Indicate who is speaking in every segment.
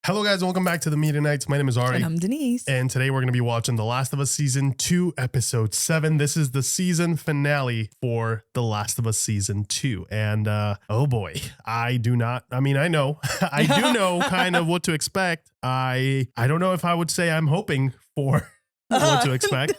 Speaker 1: Hello guys, welcome back to the Media Nights. My name is Ari.
Speaker 2: And I'm Denise.
Speaker 1: And today we're going to be watching The Last of Us Season 2, Episode 7. This is the season finale for The Last of Us Season 2. And oh boy, I do know kind of what to expect. I don't know if I would say I'm hoping for what to expect.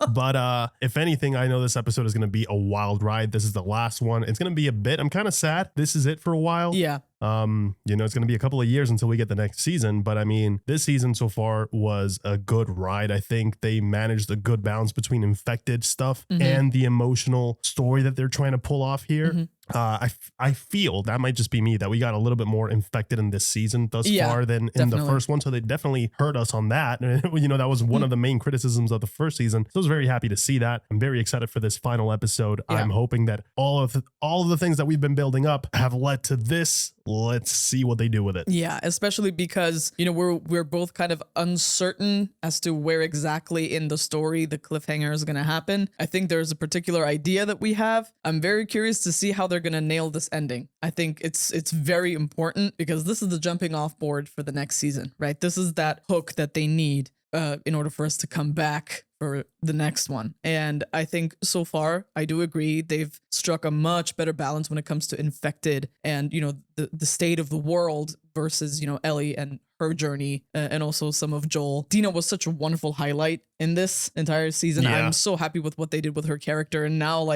Speaker 1: But if anything, I know this episode is going to be a wild ride. This is the last one. It's going to be a bit, I'm kind of sad. This is it for a while.
Speaker 2: Yeah.
Speaker 1: It's going to be a couple of years until we get the next season. But I mean, this season so far was a good ride. I think they managed a good balance between infected stuff and the emotional story that they're trying to pull off here. I feel that might just be me that we got a little bit more infected in this season thus far than in the first one. So they definitely hurt us on that. That was one of the main criticisms of the first season. So I was very happy to see that. I'm very excited for this final episode. Yeah. I'm hoping that all of the things that we've been building up have led to this. Let's see what they do with it.
Speaker 2: Yeah, especially because, we're both kind of uncertain as to where exactly in the story the cliffhanger is going to happen. I think there's a particular idea that we have. I'm very curious to see how they're going to nail this ending. I think it's very important because this is the jumping off board for the next season, right? This is that hook that they need in order for us to come back for the next one. And I think so far, I do agree, they've struck a much better balance when it comes to infected and, the state of the world versus, Ellie and her journey and also some of Joel. Dina was such a wonderful highlight in this entire season. Yeah. I'm so happy with what they did with her character. And now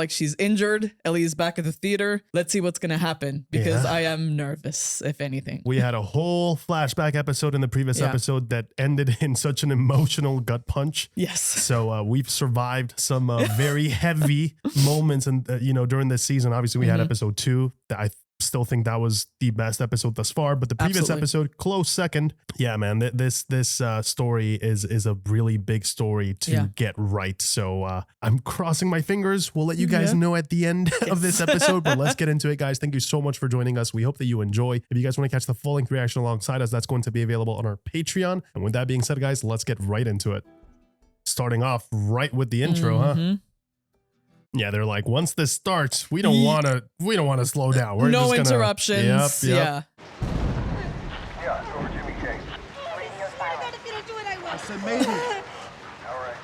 Speaker 2: she's injured. Ellie is back at the theater. Let's see what's going to happen because I am nervous, if anything.
Speaker 1: We had a whole flashback episode in the previous episode that ended in such an emotional gut punch.
Speaker 2: Yes.
Speaker 1: So we've survived some very heavy moments and during this season. Obviously we had episode 2 that I still think that was the best episode thus far, but the previous episode, close second. Yeah, man, this story is a really big story to get right. So I'm crossing my fingers. We'll let you guys know at the end of this episode, but let's get into it, guys. Thank you so much for joining us. We hope that you enjoy. If you guys want to catch the full length reaction alongside us, that's going to be available on our Patreon. And with that being said, guys, let's get right into it. Starting off right with the intro, huh? Yeah, they're like, once this starts, we don't want to slow down. We're
Speaker 2: no
Speaker 1: just
Speaker 2: interruptions.
Speaker 1: Yep.
Speaker 3: Yeah, it's over Jimmy King.
Speaker 4: I said maybe.
Speaker 3: All right.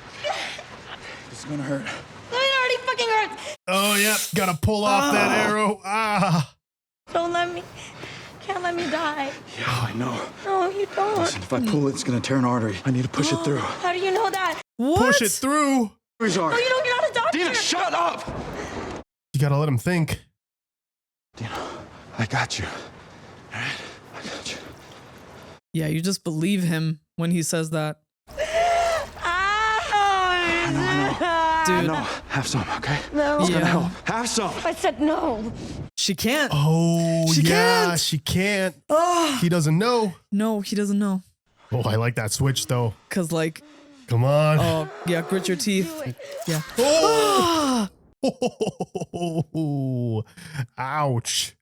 Speaker 4: This is gonna hurt.
Speaker 5: It already fucking hurts.
Speaker 1: Oh, yeah, gotta pull off that arrow.
Speaker 5: Don't let me. Can't let me die.
Speaker 4: Yeah, I know.
Speaker 5: No, you don't.
Speaker 4: Listen, if I pull it, it's gonna tear an artery. I need to push it through.
Speaker 5: How do you know that?
Speaker 2: What?
Speaker 1: Push it through.
Speaker 5: No, you're not a doctor.
Speaker 4: Dina, shut up!
Speaker 1: You gotta let him think.
Speaker 4: Dina, I got you. All right? I got you.
Speaker 2: Yeah, you just believe him when he says that.
Speaker 4: I know.
Speaker 2: Dude.
Speaker 4: I know. Have some, okay?
Speaker 5: No.
Speaker 4: It's gonna help. Have some.
Speaker 5: I said no.
Speaker 2: She can't.
Speaker 1: Oh,
Speaker 2: She can't.
Speaker 1: She can't.
Speaker 2: Oh.
Speaker 1: He doesn't know.
Speaker 2: No, he doesn't know.
Speaker 1: Oh, I like that switch, though.
Speaker 2: Because,
Speaker 1: Come on.
Speaker 2: oh, yeah, grit your teeth. Yeah.
Speaker 1: Oh. Ouch.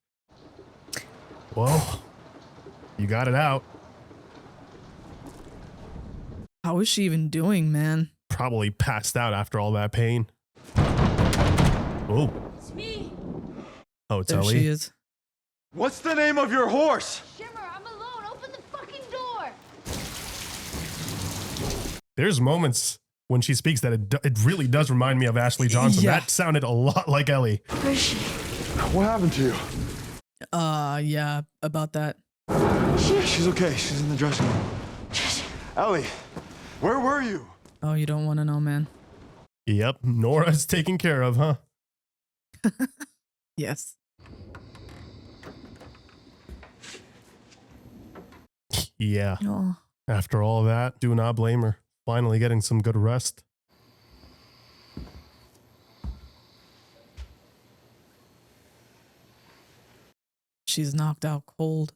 Speaker 1: Well, you got it out.
Speaker 2: How is she even doing, man?
Speaker 1: Probably passed out after all that pain. Oh.
Speaker 5: It's me.
Speaker 1: Oh, it's
Speaker 2: There
Speaker 1: Ellie.
Speaker 2: she is.
Speaker 4: What's the name of your horse?
Speaker 5: Shimmer, I'm alone. Open the fucking door.
Speaker 1: There's moments when she speaks that it really does remind me of Ashley Johnson.
Speaker 2: Yeah.
Speaker 1: That sounded a lot like Ellie.
Speaker 5: Where is she?
Speaker 4: What happened to you?
Speaker 2: Yeah, about that.
Speaker 4: She's okay. She's in the dressing room. Ellie, where were you?
Speaker 2: Oh, you don't want to know, man.
Speaker 1: Yep, Nora's taken care of, huh?
Speaker 2: Yes.
Speaker 1: Yeah.
Speaker 2: Oh.
Speaker 1: After all that, do not blame her. Finally getting some good rest.
Speaker 2: She's knocked out cold.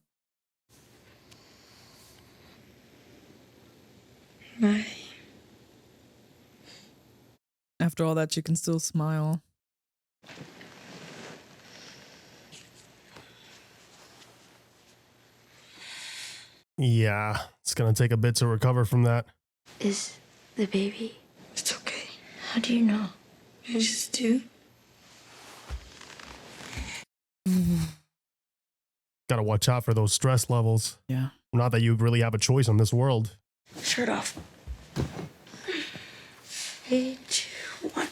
Speaker 5: Why?
Speaker 2: After all that, she can still smile.
Speaker 1: Yeah, it's gonna take a bit to recover from that.
Speaker 5: Is the baby?
Speaker 6: It's okay.
Speaker 5: How do you know?
Speaker 6: I just do.
Speaker 1: Gotta watch out for those stress levels.
Speaker 2: Yeah.
Speaker 1: Not that you really have a choice in this world.
Speaker 6: Shirt off. 3, 2, 1.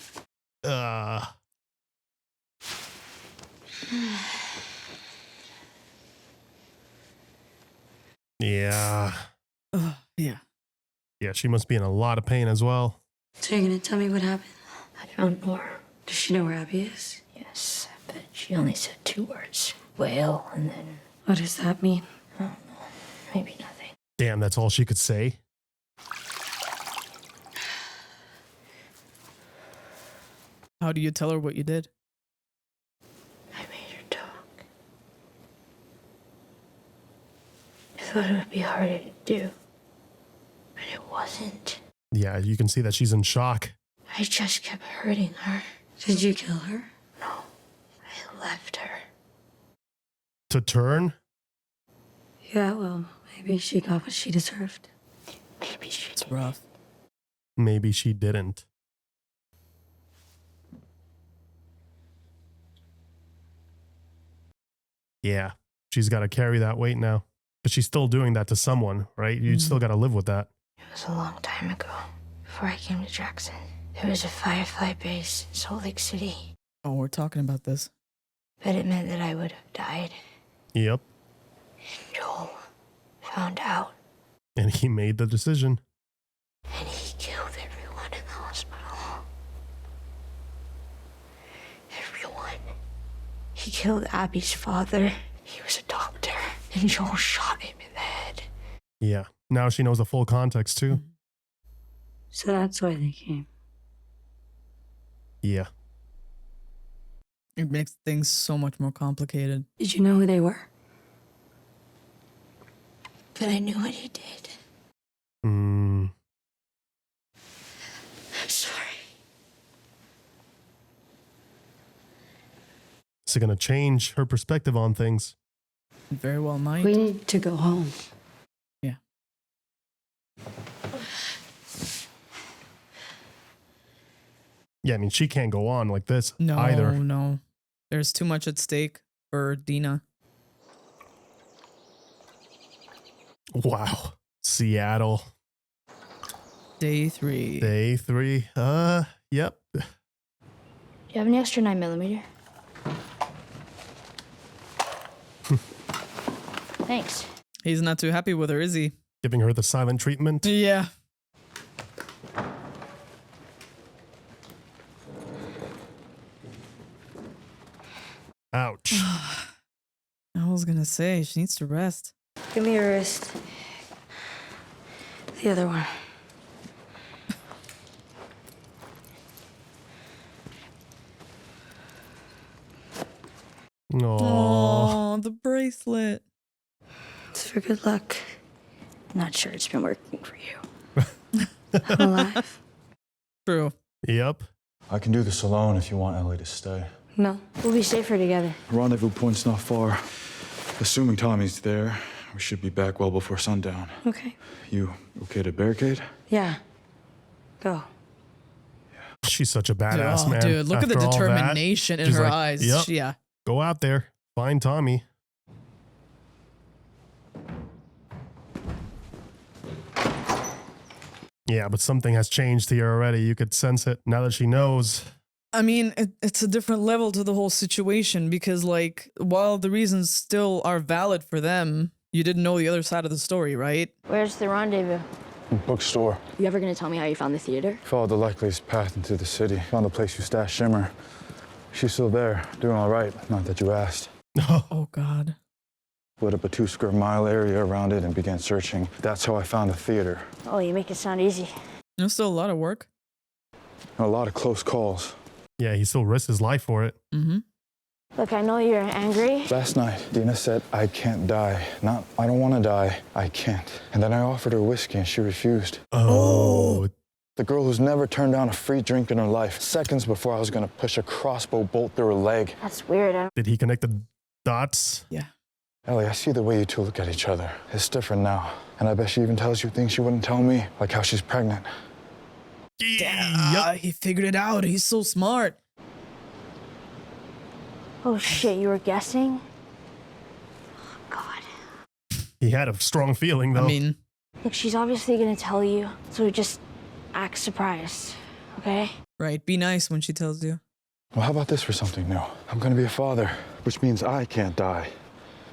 Speaker 1: Yeah.
Speaker 2: Yeah.
Speaker 1: Yeah, she must be in a lot of pain as well.
Speaker 6: So you're gonna tell me what happened?
Speaker 5: I found more.
Speaker 6: Does she know where Abby is?
Speaker 5: Yes, but she only said 2 words. Whale, and then,
Speaker 6: What does that mean?
Speaker 5: I don't know, maybe nothing.
Speaker 1: Damn, that's all she could say.
Speaker 2: How do you tell her what you did?
Speaker 5: I made her talk. I thought it would be harder to do, but it wasn't.
Speaker 1: Yeah, you can see that she's in shock.
Speaker 5: I just kept hurting her.
Speaker 6: Did you kill her?
Speaker 5: No, I left her.
Speaker 1: To turn?
Speaker 6: Yeah, well, maybe she got what she deserved.
Speaker 5: Maybe she
Speaker 2: It's
Speaker 5: did.
Speaker 2: rough.
Speaker 1: Maybe she didn't. Yeah, she's got to carry that weight now. But she's still doing that to someone, right? You still got to live with that.
Speaker 5: It was a long time ago, before I came to Jackson. There was a Firefly base in Salt Lake City,
Speaker 2: Oh, we're talking about this.
Speaker 5: but it meant that I would have died.
Speaker 1: Yep.
Speaker 5: Joel found out,
Speaker 1: And he made the decision.
Speaker 5: and he killed everyone in the hospital. Everyone. He killed Abby's father. He was a doctor, and Joel shot him in the head.
Speaker 1: Yeah. Now she knows the full context too.
Speaker 6: So that's why they came.
Speaker 1: Yeah.
Speaker 2: It makes things so much more complicated.
Speaker 6: Did you know who they were?
Speaker 5: But I knew what he did.
Speaker 1: Mm,
Speaker 5: I'm sorry.
Speaker 1: is it going to change her perspective on things?
Speaker 2: It very well might.
Speaker 6: We need to go home.
Speaker 2: Yeah.
Speaker 1: Yeah, I mean, she can't go on like this
Speaker 2: No,
Speaker 1: either.
Speaker 2: no. There's too much at stake for Dina.
Speaker 1: Wow. Seattle.
Speaker 2: Day 3.
Speaker 1: Day 3. Yep.
Speaker 5: Do you have any extra 9mm? Thanks.
Speaker 2: He's not too happy with her, is he?
Speaker 1: Giving her the silent treatment.
Speaker 2: Yeah.
Speaker 1: Ouch.
Speaker 2: I was gonna say, she needs to rest.
Speaker 6: Give me your wrist. The other one.
Speaker 1: Aww.
Speaker 2: Oh, the bracelet.
Speaker 6: It's for good luck.
Speaker 5: Not sure it's been working for you.
Speaker 6: I'm alive.
Speaker 2: True.
Speaker 1: Yep.
Speaker 4: I can do this alone if you want Ellie to stay.
Speaker 6: No.
Speaker 5: We'll be safer together.
Speaker 4: Rendezvous point's not far. Assuming Tommy's there, we should be back well before sundown.
Speaker 6: Okay.
Speaker 4: You okay to barricade?
Speaker 6: Yeah. Go.
Speaker 1: She's such a badass,
Speaker 2: Oh,
Speaker 1: man.
Speaker 2: dude, look at the
Speaker 1: After all that,
Speaker 2: determination in
Speaker 1: she's
Speaker 2: her
Speaker 1: like,
Speaker 2: eyes.
Speaker 1: "Yep,
Speaker 2: Yeah.
Speaker 1: go out there. Find Tommy." Yeah, but something has changed here already. You could sense it now that she knows.
Speaker 2: I mean, it's a different level to the whole situation because, like, while the reasons still are valid for them, you didn't know the other side of the story, right?
Speaker 5: Where's the rendezvous?
Speaker 4: Bookstore.
Speaker 5: You ever gonna tell me how you found the theater?
Speaker 4: Followed the likeliest path into the city. Found the place you stashed Shimmer. She's still there, doing all right. Not that you asked.
Speaker 2: Oh, God.
Speaker 4: Lit up a 2 square mile area around it and began searching. That's how I found the theater.
Speaker 5: Oh, you make it sound easy.
Speaker 2: There's still a lot of work.
Speaker 4: And a lot of close calls.
Speaker 1: Yeah, he still risks his life for it.
Speaker 2: Mm-hmm.
Speaker 5: Look, I know you're angry.
Speaker 4: Last night, Dina said, I can't die. Not, I don't want to die. I can't. And then I offered her whiskey and she refused.
Speaker 1: Oh,
Speaker 4: The girl who's never turned down a free drink in her life. Seconds before I was going to push a crossbow bolt through her leg.
Speaker 5: That's weird.
Speaker 1: did he connect the dots?
Speaker 2: Yeah.
Speaker 4: Ellie, I see the way you two look at each other. It's different now. And I bet she even tells you things she wouldn't tell me, like how she's pregnant.
Speaker 2: Yeah, he figured it out. He's so smart.
Speaker 5: Oh shit, you were guessing? Oh, God.
Speaker 1: He had a strong feeling, though.
Speaker 2: I mean,
Speaker 5: Look, she's obviously gonna tell you, so just act surprised, okay?
Speaker 2: right. Be nice when she tells you.
Speaker 4: Well, how about this for something new? I'm gonna be a father, which means I can't die.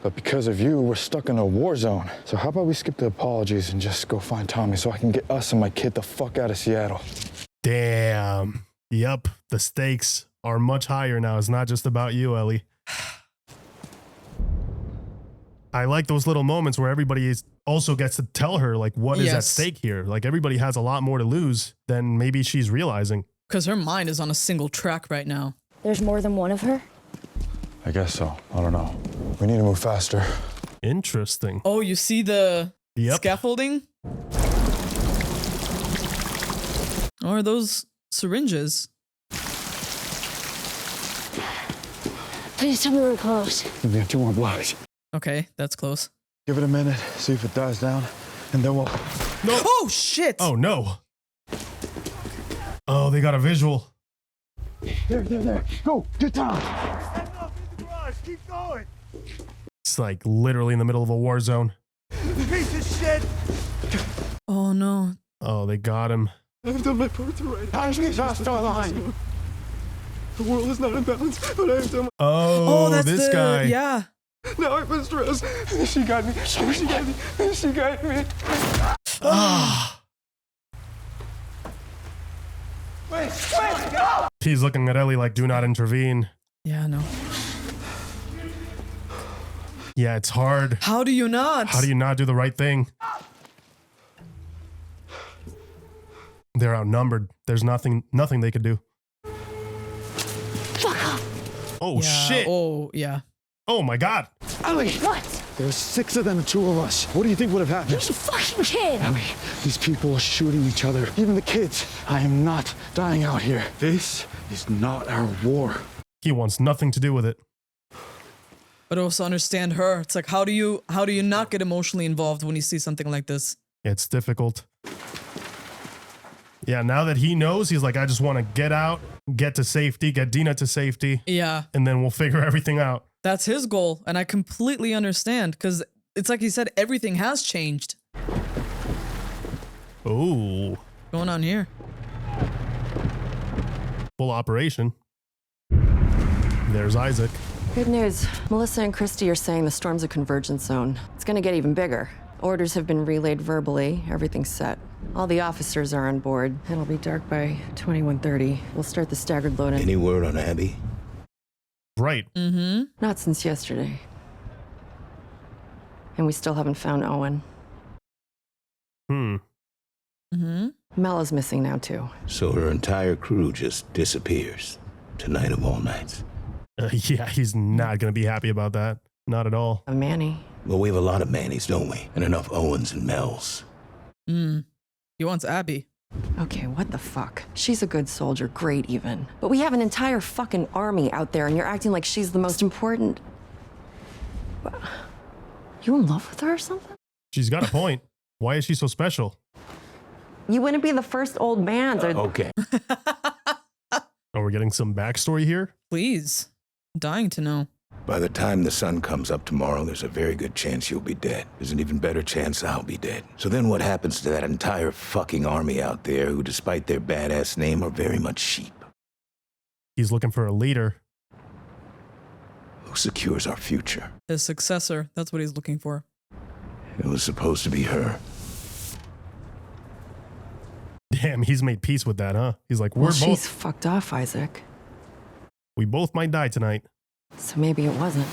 Speaker 4: But because of you, we're stuck in a war zone. So how about we skip the apologies and just go find Tommy so I can get us and my kid the fuck out of Seattle?
Speaker 1: Damn. Yep. The stakes are much higher now. It's not just about you, Ellie. I like those little moments where everybody also gets to tell her, like, what is at
Speaker 2: Yes.
Speaker 1: stake here. Like, everybody has a lot more to lose than maybe she's realizing.
Speaker 2: Because her mind is on a single track right now.
Speaker 5: There's more than one of her?
Speaker 4: I guess so. I don't know. We need to move faster.
Speaker 1: Interesting.
Speaker 2: Oh, you see the
Speaker 1: Yep.
Speaker 2: scaffolding? Or are those syringes?
Speaker 5: Please tell me we're close.
Speaker 4: We have 2 more blocks.
Speaker 2: Okay, that's close.
Speaker 4: Give it a minute, see if it dies down, and then we'll...
Speaker 1: No.
Speaker 2: Oh, shit!
Speaker 1: Oh, no. Oh, they got a visual.
Speaker 4: There. Go, get down.
Speaker 3: Keep going.
Speaker 1: It's like literally in the middle of a war zone.
Speaker 3: Piece of shit.
Speaker 2: Oh, no.
Speaker 1: Oh, they got him.
Speaker 7: I've done my part to right.
Speaker 4: Just the line.
Speaker 7: The world is not in balance, but I've done
Speaker 1: Oh,
Speaker 2: that's
Speaker 1: this
Speaker 2: the...
Speaker 1: guy.
Speaker 2: Yeah.
Speaker 7: Now I'm in stress. She got me. She got me.
Speaker 3: Wait, no!
Speaker 1: He's looking at Ellie like, do not intervene.
Speaker 2: Yeah, no.
Speaker 1: Yeah, it's hard.
Speaker 2: How do you not?
Speaker 1: How do you not do the right thing? They're outnumbered. There's nothing they could do. Oh,
Speaker 2: Yeah,
Speaker 1: shit.
Speaker 2: Oh, yeah.
Speaker 1: Oh, my God.
Speaker 4: Ellie!
Speaker 5: What?
Speaker 4: There's 6 of them and 2 of us. What do you think would have happened?
Speaker 5: You fucking kid!
Speaker 4: Ellie, these people are shooting each other. Even the kids. I am not dying out here. This is not our war.
Speaker 1: He wants nothing to do with it.
Speaker 2: But also understand her. It's like, how do you not get emotionally involved when you see something like this?
Speaker 1: It's difficult. Yeah, now that he knows, he's like, I just want to get out, get to safety, get Dina to safety,
Speaker 2: Yeah,
Speaker 1: and then we'll figure everything out.
Speaker 2: that's his goal. And I completely understand because it's like he said, everything has changed.
Speaker 1: Oh,
Speaker 2: What's going on here?
Speaker 1: full operation. There's Isaac.
Speaker 8: Good news. Melissa and Christy are saying the storm's a convergence zone. It's gonna get even bigger. Orders have been relayed verbally. Everything's set. All the officers are on board. It'll be dark by 21:30. We'll start the staggered load-in.
Speaker 9: Any word on Abby?
Speaker 1: Right.
Speaker 2: Mm-hmm.
Speaker 8: Not since yesterday. And we still haven't found Owen.
Speaker 2: Mm-hmm.
Speaker 8: Mel is missing now, too.
Speaker 9: So her entire crew just disappears. Tonight of all nights.
Speaker 1: Yeah, he's not going to be happy about that. Not at all.
Speaker 8: A Manny.
Speaker 9: Well, we have a lot of Mannies, don't we? And enough Owens and Mels.
Speaker 2: He wants Abby.
Speaker 8: Okay, what the fuck? She's a good soldier, great even. But we have an entire fucking army out there and you're acting like she's the most important... You in love with her or something?
Speaker 1: She's got a point. Why is she so special?
Speaker 8: You wouldn't be the first old man to...
Speaker 9: Okay.
Speaker 1: Oh, we're getting some backstory here?
Speaker 2: Please. I'm dying to know.
Speaker 9: By the time the sun comes up tomorrow, there's a very good chance you'll be dead. There's an even better chance I'll be dead. So then what happens to that entire fucking army out there who, despite their badass name, are very much sheep?
Speaker 1: He's looking for a leader.
Speaker 9: Who secures our future?
Speaker 2: His successor. That's what he's looking for.
Speaker 9: It was supposed to be her.
Speaker 1: Damn, he's made peace with that, huh? He's like,
Speaker 8: Well,
Speaker 1: we're
Speaker 8: she's
Speaker 1: both,
Speaker 8: fucked off, Isaac.
Speaker 1: we both might die tonight.
Speaker 8: So maybe it wasn't.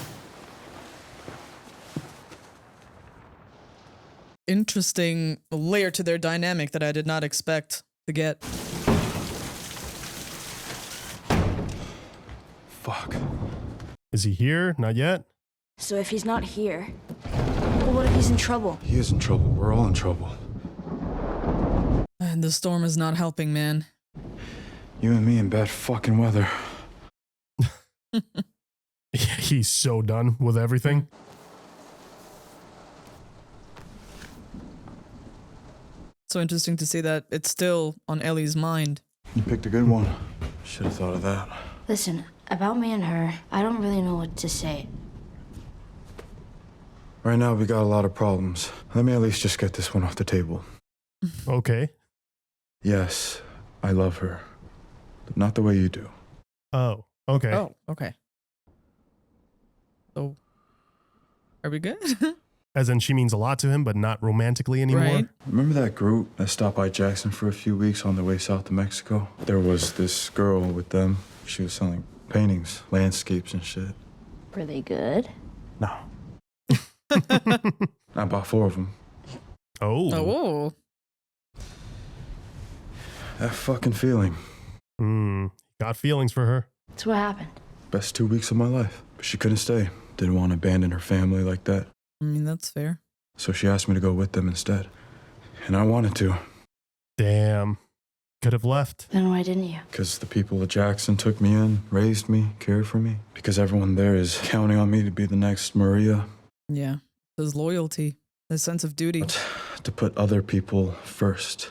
Speaker 2: Interesting layer to their dynamic that I did not expect to get.
Speaker 4: Fuck.
Speaker 1: Is he here? Not yet?
Speaker 5: So if he's not here, well, what if he's in trouble?
Speaker 4: He is in trouble. We're all in trouble.
Speaker 2: And the storm is not helping, man.
Speaker 4: You and me in bad fucking weather.
Speaker 1: He's so done with everything.
Speaker 2: So interesting to see that it's still on Ellie's mind.
Speaker 4: You picked a good one. Should have thought of that.
Speaker 5: Listen, about me and her, I don't really know what to say.
Speaker 4: Right now, we got a lot of problems. Let me at least just get this one off the table.
Speaker 1: Okay.
Speaker 4: Yes, I love her, but not the way you do.
Speaker 1: Oh, okay.
Speaker 2: Oh, okay. So, are we good?
Speaker 1: As in she means a lot to him, but not romantically anymore.
Speaker 2: Right.
Speaker 4: Remember that group that stopped by Jackson for a few weeks on their way south to Mexico? There was this girl with them. She was selling paintings, landscapes, and shit.
Speaker 5: Were they good?
Speaker 4: No. I bought 4 of them.
Speaker 1: Oh.
Speaker 2: Oh.
Speaker 4: That fucking feeling.
Speaker 1: Got feelings for her.
Speaker 5: So what happened?
Speaker 4: Best 2 weeks of my life. But she couldn't stay. Didn't want to abandon her family like that.
Speaker 2: I mean, that's fair.
Speaker 4: So she asked me to go with them instead. And I wanted to.
Speaker 1: Damn. Could have left.
Speaker 5: Then why didn't you?
Speaker 4: Because the people at Jackson took me in, raised me, cared for me. Because everyone there is counting on me to be the next Maria.
Speaker 2: Yeah. There's loyalty, the sense of duty.
Speaker 4: But to put other people first.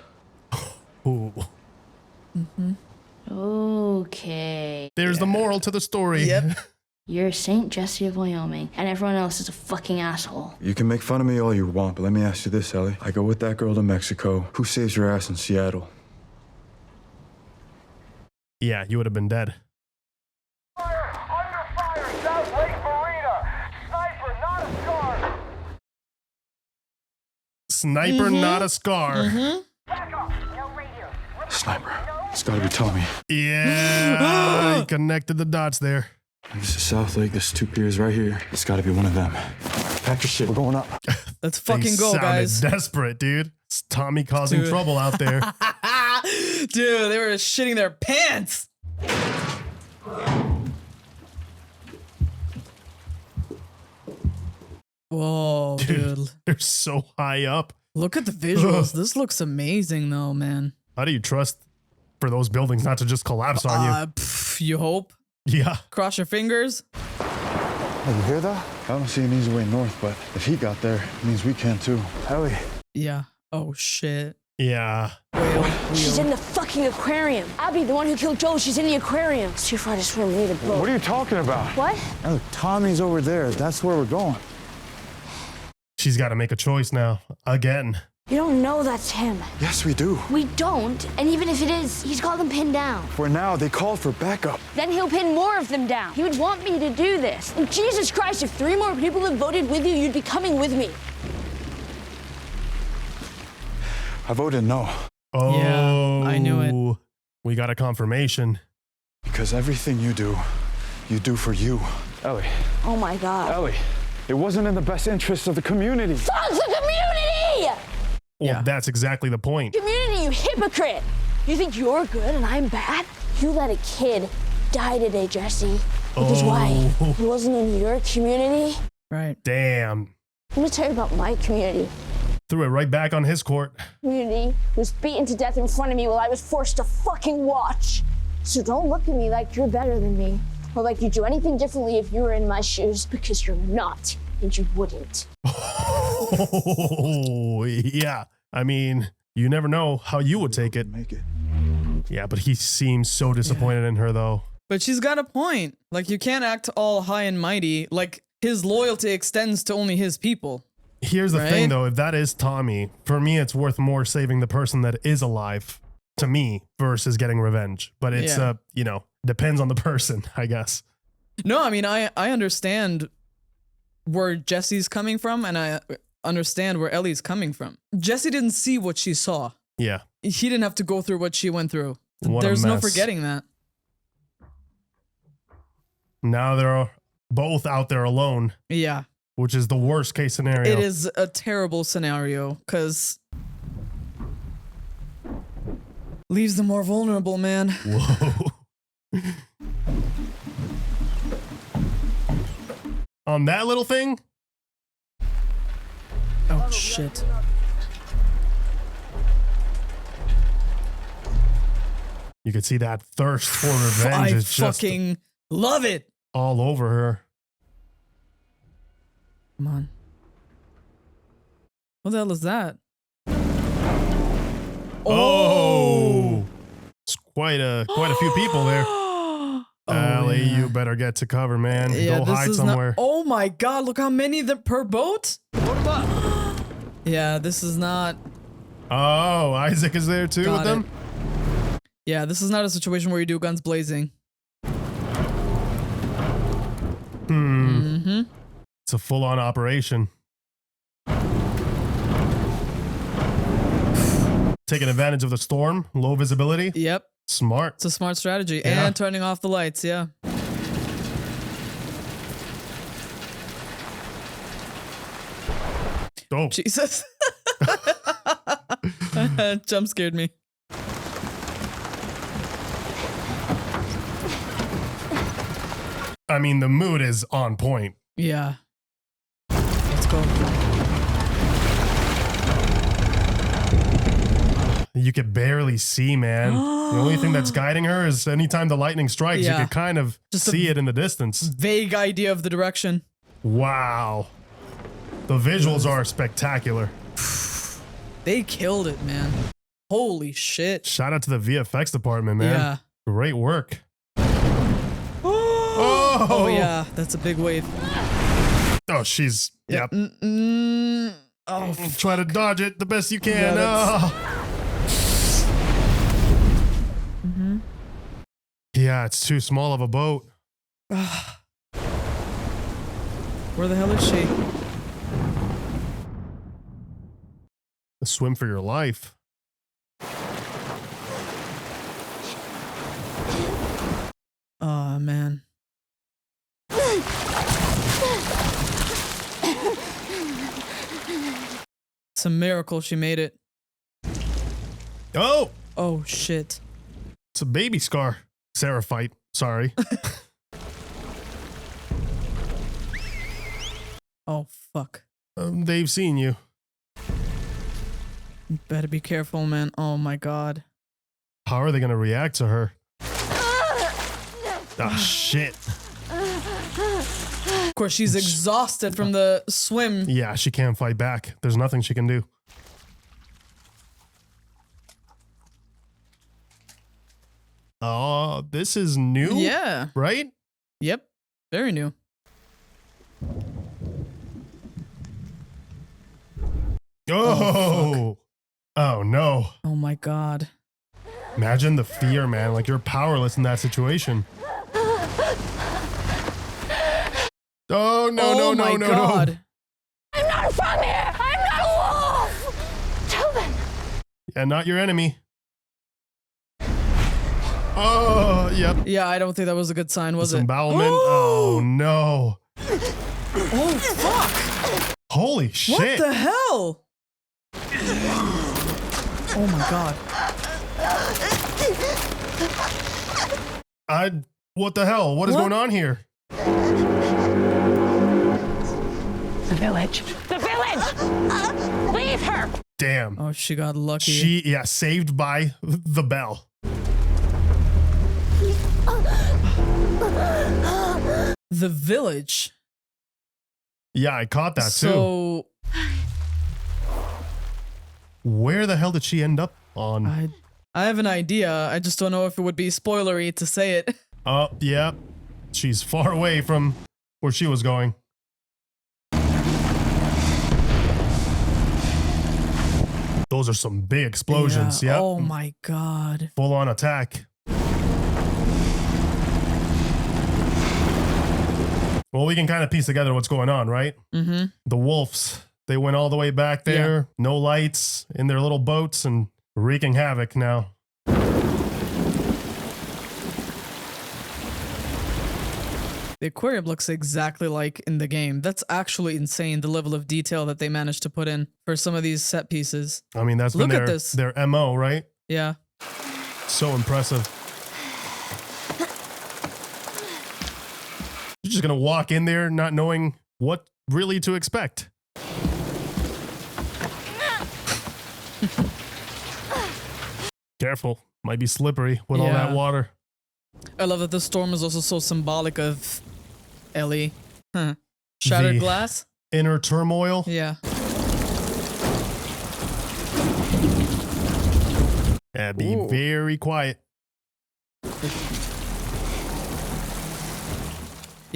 Speaker 1: Ooh.
Speaker 5: Okay.
Speaker 1: There's the moral to the story.
Speaker 2: Yep.
Speaker 5: You're Saint Jesse of Wyoming, and everyone else is a fucking asshole.
Speaker 4: You can make fun of me all you want, but let me ask you this, Ellie. I go with that girl to Mexico. Who saves your ass in Seattle?
Speaker 1: Yeah, you would have been dead.
Speaker 3: Fire! Under fire! South Lake Marina! Sniper, not a scar!
Speaker 1: Sniper, not a scar.
Speaker 3: Back up! No radio.
Speaker 4: Sniper. It's gotta be Tommy.
Speaker 1: Yeah. He connected the dots there.
Speaker 4: This is South Lake. There's 2 piers right here. It's gotta be one of them. Pack your shit. We're going up.
Speaker 2: Let's
Speaker 1: They
Speaker 2: fucking go,
Speaker 1: sounded
Speaker 2: guys.
Speaker 1: desperate, dude. It's Tommy causing
Speaker 2: Dude.
Speaker 1: trouble out there.
Speaker 2: Dude, they were shitting their pants. Whoa, dude.
Speaker 1: They're so high up.
Speaker 2: Look at the visuals. This looks amazing, though, man.
Speaker 1: How do you trust for those buildings not to just collapse on
Speaker 2: You hope.
Speaker 1: you? Yeah.
Speaker 2: Cross your fingers.
Speaker 4: Hey, you hear that? I don't see an easy way north, but if he got there, it means we can too. Ellie.
Speaker 2: Yeah. Oh, shit.
Speaker 1: Yeah.
Speaker 5: She's in the fucking aquarium. Abby, the one who killed Joel, she's in the aquarium. It's too far to swim. We need a boat.
Speaker 7: What are you talking about?
Speaker 5: What?
Speaker 7: Oh, Tommy's over there. That's where we're going.
Speaker 1: She's got to make a choice now. Again.
Speaker 5: You don't know that's him.
Speaker 4: Yes, we do.
Speaker 5: We don't, and even if it is, he's got them pinned down.
Speaker 4: For now, they called for backup.
Speaker 5: Then he'll pin more of them down. He would want me to do this. And Jesus Christ, if 3 more people have voted with you, you'd be coming with me.
Speaker 4: I voted no.
Speaker 1: Oh.
Speaker 2: Yeah, I knew it.
Speaker 1: We got a confirmation.
Speaker 4: Because everything you do for you.
Speaker 7: Ellie.
Speaker 5: Oh my God.
Speaker 7: Ellie. It wasn't in the best interest of the community.
Speaker 5: Fuck the community!
Speaker 1: Well,
Speaker 2: Yeah.
Speaker 1: that's exactly the point.
Speaker 5: Community, you hypocrite! You think you're good and I'm bad? You let a kid die today, Jesse. Because why? He wasn't in your community?
Speaker 2: Right.
Speaker 1: Damn.
Speaker 5: Let me tell you about my community.
Speaker 1: Threw it right back on his court.
Speaker 5: Community was beaten to death in front of me while I was forced to fucking watch. So don't look at me like you're better than me, or like you'd do anything differently if you were in my shoes, because you're not, and you wouldn't.
Speaker 1: Oh, yeah. I mean, you never know how you would take it.
Speaker 4: Make it.
Speaker 1: Yeah, but he seems so disappointed in her, though.
Speaker 2: But she's got a point. Like, you can't act all high and mighty. Like, his loyalty extends to only his people.
Speaker 1: Here's the
Speaker 2: Right?
Speaker 1: thing, though. If that is Tommy, for me, it's worth more saving the person that is alive to me versus getting revenge. But it's,
Speaker 2: Yeah.
Speaker 1: depends on the person, I guess.
Speaker 2: No, I mean, I understand where Jesse's coming from, and I understand where Ellie's coming from. Jesse didn't see what she saw.
Speaker 1: Yeah.
Speaker 2: He didn't have to go through what she went through.
Speaker 1: What a
Speaker 2: There's no
Speaker 1: mess.
Speaker 2: forgetting that.
Speaker 1: Now they're both out there alone,
Speaker 2: Yeah.
Speaker 1: which is the worst case scenario.
Speaker 2: It is a terrible scenario, because leaves them more vulnerable, man.
Speaker 1: Whoa. On that little thing?
Speaker 2: Oh, shit.
Speaker 1: You could see that thirst for revenge
Speaker 2: I
Speaker 1: is just
Speaker 2: fucking love it.
Speaker 1: all over her.
Speaker 2: Come on. What the hell is that?
Speaker 1: Oh! It's quite a few people there.
Speaker 2: Oh,
Speaker 1: Ellie,
Speaker 2: yeah.
Speaker 1: you better get to cover, man.
Speaker 2: Yeah,
Speaker 1: Go
Speaker 2: this
Speaker 1: hide
Speaker 2: is
Speaker 1: somewhere.
Speaker 2: Not, oh my god, look how many per boat. Yeah, this is not.
Speaker 1: Oh, Isaac is there too
Speaker 2: Got
Speaker 1: with them?
Speaker 2: Yeah, this is not a situation where you do guns blazing.
Speaker 1: It's a full-on operation. Taking advantage of the storm, low visibility.
Speaker 2: Yep,
Speaker 1: Smart.
Speaker 2: it's a smart strategy.
Speaker 1: Yeah.
Speaker 2: And turning off the lights, yeah.
Speaker 1: Oh,
Speaker 2: Jesus. Jump scared me.
Speaker 1: I mean, the mood is on point.
Speaker 2: Yeah. Let's go.
Speaker 1: You could barely see, man. The only thing that's guiding her is anytime the lightning strikes,
Speaker 2: Yeah.
Speaker 1: you could kind of
Speaker 2: Just a
Speaker 1: see it in the distance.
Speaker 2: Vague idea of the direction.
Speaker 1: Wow. The visuals are spectacular.
Speaker 2: They killed it, man. Holy shit.
Speaker 1: Shout out to the VFX department, man.
Speaker 2: Yeah.
Speaker 1: Great work.
Speaker 2: Oh yeah, that's a big wave.
Speaker 1: Oh, she's, yep.
Speaker 2: Oh,
Speaker 1: Try to dodge it the best you can.
Speaker 2: Yeah, that's-
Speaker 1: Yeah, it's too small of a boat.
Speaker 2: where the hell is she?
Speaker 1: Swim for your life.
Speaker 2: Oh man. It's a miracle she made it.
Speaker 1: Oh,
Speaker 2: Oh shit.
Speaker 1: it's a baby scar. Seraphite. Sorry.
Speaker 2: Oh fuck.
Speaker 1: They've seen you.
Speaker 2: You better be careful, man. Oh my god.
Speaker 1: How are they going to react to her? Ah, shit.
Speaker 2: Of course, she's exhausted from the swim.
Speaker 1: Yeah, she can't fight back. There's nothing she can do. Oh, this is new?
Speaker 2: Yeah.
Speaker 1: Right?
Speaker 2: Yep. Very new.
Speaker 1: Oh. Oh, no.
Speaker 2: Oh my god.
Speaker 1: Imagine the fear, man. Like, you're powerless in that situation. Oh, no,
Speaker 2: oh
Speaker 1: no,
Speaker 2: my
Speaker 1: no, no,
Speaker 2: god.
Speaker 1: no.
Speaker 5: I'm not from here! I'm not a wolf! Tell them!
Speaker 1: Yeah, not your enemy. Oh, yep.
Speaker 2: Yeah, I don't think that was a good sign, was it?
Speaker 1: Disembowelment. Oh, no.
Speaker 2: Oh fuck!
Speaker 1: Holy
Speaker 2: What
Speaker 1: shit.
Speaker 2: the hell? Oh my god.
Speaker 1: What the hell? What is
Speaker 2: What?
Speaker 1: going on here?
Speaker 5: The village! The village! Leave her!
Speaker 1: Damn.
Speaker 2: Oh, she got lucky.
Speaker 1: She, saved by the bell.
Speaker 2: The village.
Speaker 1: Yeah, I caught that too.
Speaker 2: So
Speaker 1: Where the hell did she end up on?
Speaker 2: I have an idea. I just don't know if it would be spoilery to say it.
Speaker 1: Oh, yeah. She's far away from where she was going. Those are some big explosions.
Speaker 2: Yeah.
Speaker 1: Yep.
Speaker 2: Oh my god.
Speaker 1: Full on attack. Well, we can kind of piece together what's going on, right?
Speaker 2: Mm-hmm.
Speaker 1: The wolves, they went all the way back there, no lights, in their little boats and wreaking havoc now.
Speaker 2: The aquarium looks exactly like in the game. That's actually insane, the level of detail that they managed to put in for some of these set pieces.
Speaker 1: I mean, that's been
Speaker 2: Look at this.
Speaker 1: their MO, right?
Speaker 2: Yeah.
Speaker 1: So impressive. You're just gonna walk in there not knowing what really to expect. Careful, might be slippery with all that
Speaker 2: Yeah.
Speaker 1: water.
Speaker 2: I love that the storm is also so symbolic of Ellie. Huh. Shattered
Speaker 1: The
Speaker 2: glass?
Speaker 1: Inner turmoil.
Speaker 2: Yeah.
Speaker 1: Yeah, be
Speaker 2: Ooh.
Speaker 1: very quiet.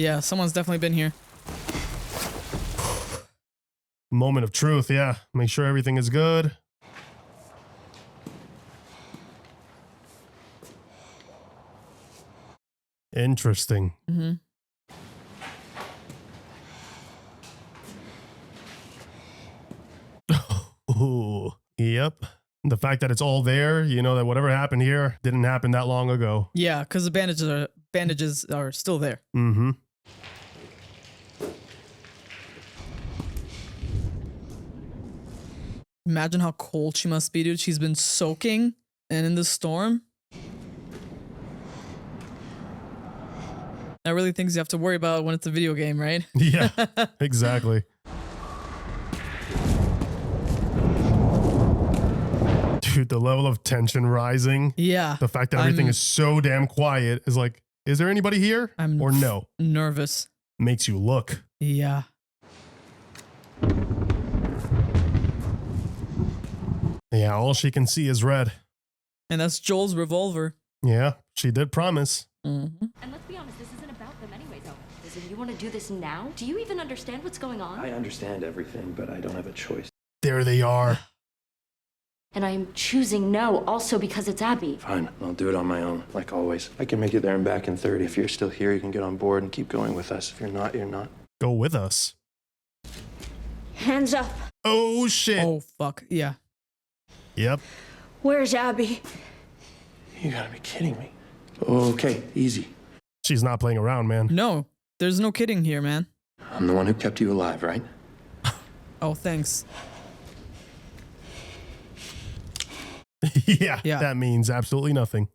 Speaker 2: Yeah, someone's definitely been here.
Speaker 1: Moment of truth, yeah. Make sure everything is good. Interesting.
Speaker 2: Mm-hmm.
Speaker 1: Ooh, yep. The fact that it's all there, you know, that whatever happened here didn't happen that long ago.
Speaker 2: Yeah, because the bandages are still there.
Speaker 1: Mm-hmm.
Speaker 2: Imagine how cold she must be, dude. She's been soaking and in the storm. I really things you have to worry about when it's a video game, right?
Speaker 1: Yeah, exactly. Dude, the level of tension rising.
Speaker 2: Yeah.
Speaker 1: The fact that everything is so damn quiet is like, is there anybody here? Or no?
Speaker 2: Nervous.
Speaker 1: Makes you look.
Speaker 2: Yeah.
Speaker 1: Yeah, all she can see is red.
Speaker 2: And that's Joel's revolver.
Speaker 1: Yeah, she did promise.
Speaker 2: Mm-hmm.
Speaker 10: And let's be honest, this isn't about them anyways, Owen. Listen, you want to do this now? Do you even understand what's going on?
Speaker 11: I understand everything, but I don't have a choice.
Speaker 1: There they are.
Speaker 10: And I'm choosing no also because it's Abby.
Speaker 11: Fine, I'll do it on my own, like always. I can make it there and back in 30. If you're still here, you can get on board and keep going with us. If you're not, you're not.
Speaker 1: Go with us.
Speaker 5: Hands up.
Speaker 1: Oh, shit.
Speaker 2: Oh, fuck. Yeah.
Speaker 1: Yep.
Speaker 5: Where's Abby?
Speaker 11: You gotta be kidding me. Okay, easy.
Speaker 1: She's not playing around, man.
Speaker 2: No, there's no kidding here, man.
Speaker 11: I'm the one who kept you alive, right?
Speaker 2: Oh, thanks.
Speaker 1: Yeah, that means absolutely nothing.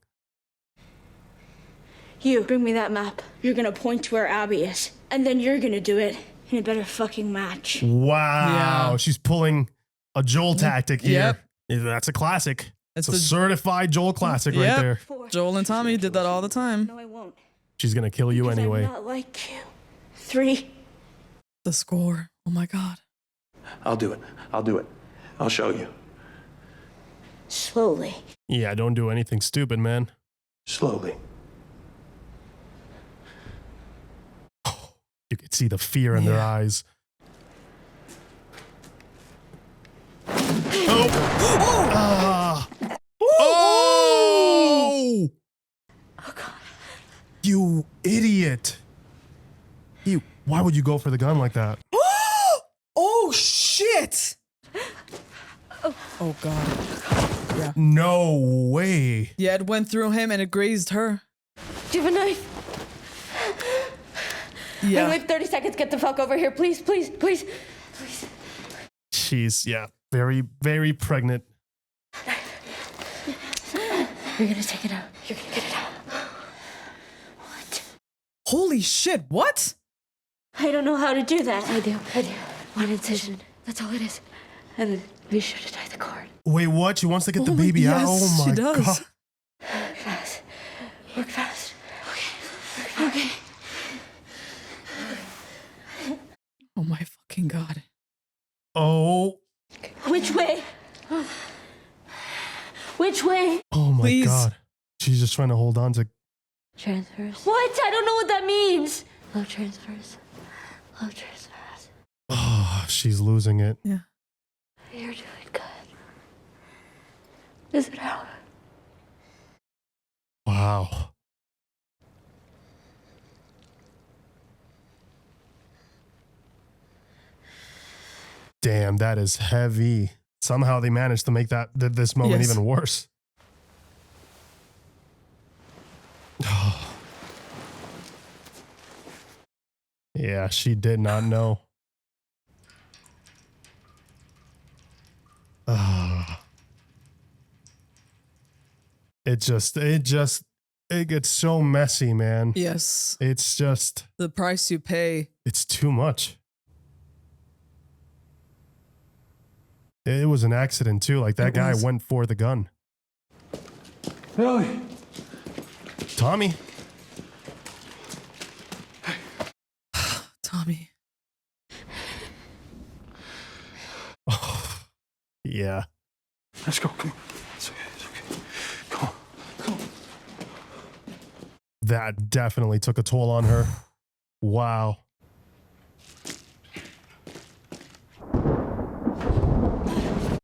Speaker 5: You, bring me that map. You're gonna point to where Abby is, and then you're gonna do it in a better fucking match.
Speaker 1: Wow.
Speaker 2: Yeah.
Speaker 1: She's pulling a Joel tactic here.
Speaker 2: Yep.
Speaker 1: That's a classic.
Speaker 2: It's
Speaker 1: It's a certified Joel classic right there.
Speaker 2: Joel and Tommy did that all the time.
Speaker 5: No, I won't.
Speaker 1: She's going to kill you
Speaker 5: Because
Speaker 1: anyway.
Speaker 5: I'm not like you. 3.
Speaker 2: The score. Oh my god.
Speaker 11: I'll do it. I'll do it. I'll show you.
Speaker 5: Slowly.
Speaker 1: Yeah, don't do anything stupid, man.
Speaker 11: Slowly.
Speaker 1: You could see the fear in their eyes. Oh! Oh!
Speaker 5: Oh god.
Speaker 1: You idiot. Why would you go for the gun like that?
Speaker 2: Oh shit! Oh god. Yeah.
Speaker 1: No way.
Speaker 2: Yeah, it went through him and it grazed her.
Speaker 5: Do you have a knife?
Speaker 2: Yeah.
Speaker 5: Wait 30 seconds. Get the fuck over here. Please, please, please. Please.
Speaker 1: She's, very, very pregnant.
Speaker 5: You're gonna take it out. You're gonna get it out. What?
Speaker 2: Holy shit, what?
Speaker 5: I don't know how to do that.
Speaker 6: I do. One incision. That's all it is. And then be sure to tie the cord.
Speaker 1: Wait, what? She wants to get the baby
Speaker 2: yes,
Speaker 1: out? Oh my
Speaker 2: she does.
Speaker 1: god.
Speaker 6: Work fast. Work fast. Okay.
Speaker 2: Oh my fucking god.
Speaker 1: Oh.
Speaker 5: Which way? Which way?
Speaker 1: Oh my
Speaker 2: Please.
Speaker 1: god. She's just trying to hold on to.
Speaker 6: Transfers.
Speaker 5: What? I don't know what that means.
Speaker 6: Low transfers. Low transfers.
Speaker 1: Oh, she's losing it.
Speaker 2: Yeah.
Speaker 6: You're doing good. Is it out?
Speaker 1: Wow. Damn, that is heavy. Somehow they managed to make this moment
Speaker 2: Yes.
Speaker 1: even worse. Yeah, she did not know. It gets so messy, man.
Speaker 2: Yes.
Speaker 1: It's just,
Speaker 2: The price you pay.
Speaker 1: it's too much. It was an accident too. Like that guy went for the gun.
Speaker 7: Ellie.
Speaker 1: Tommy.
Speaker 2: Tommy.
Speaker 1: Yeah.
Speaker 11: Let's go. Come on. It's okay. It's okay. Come on. Come on.
Speaker 1: That definitely took a toll on her. Wow.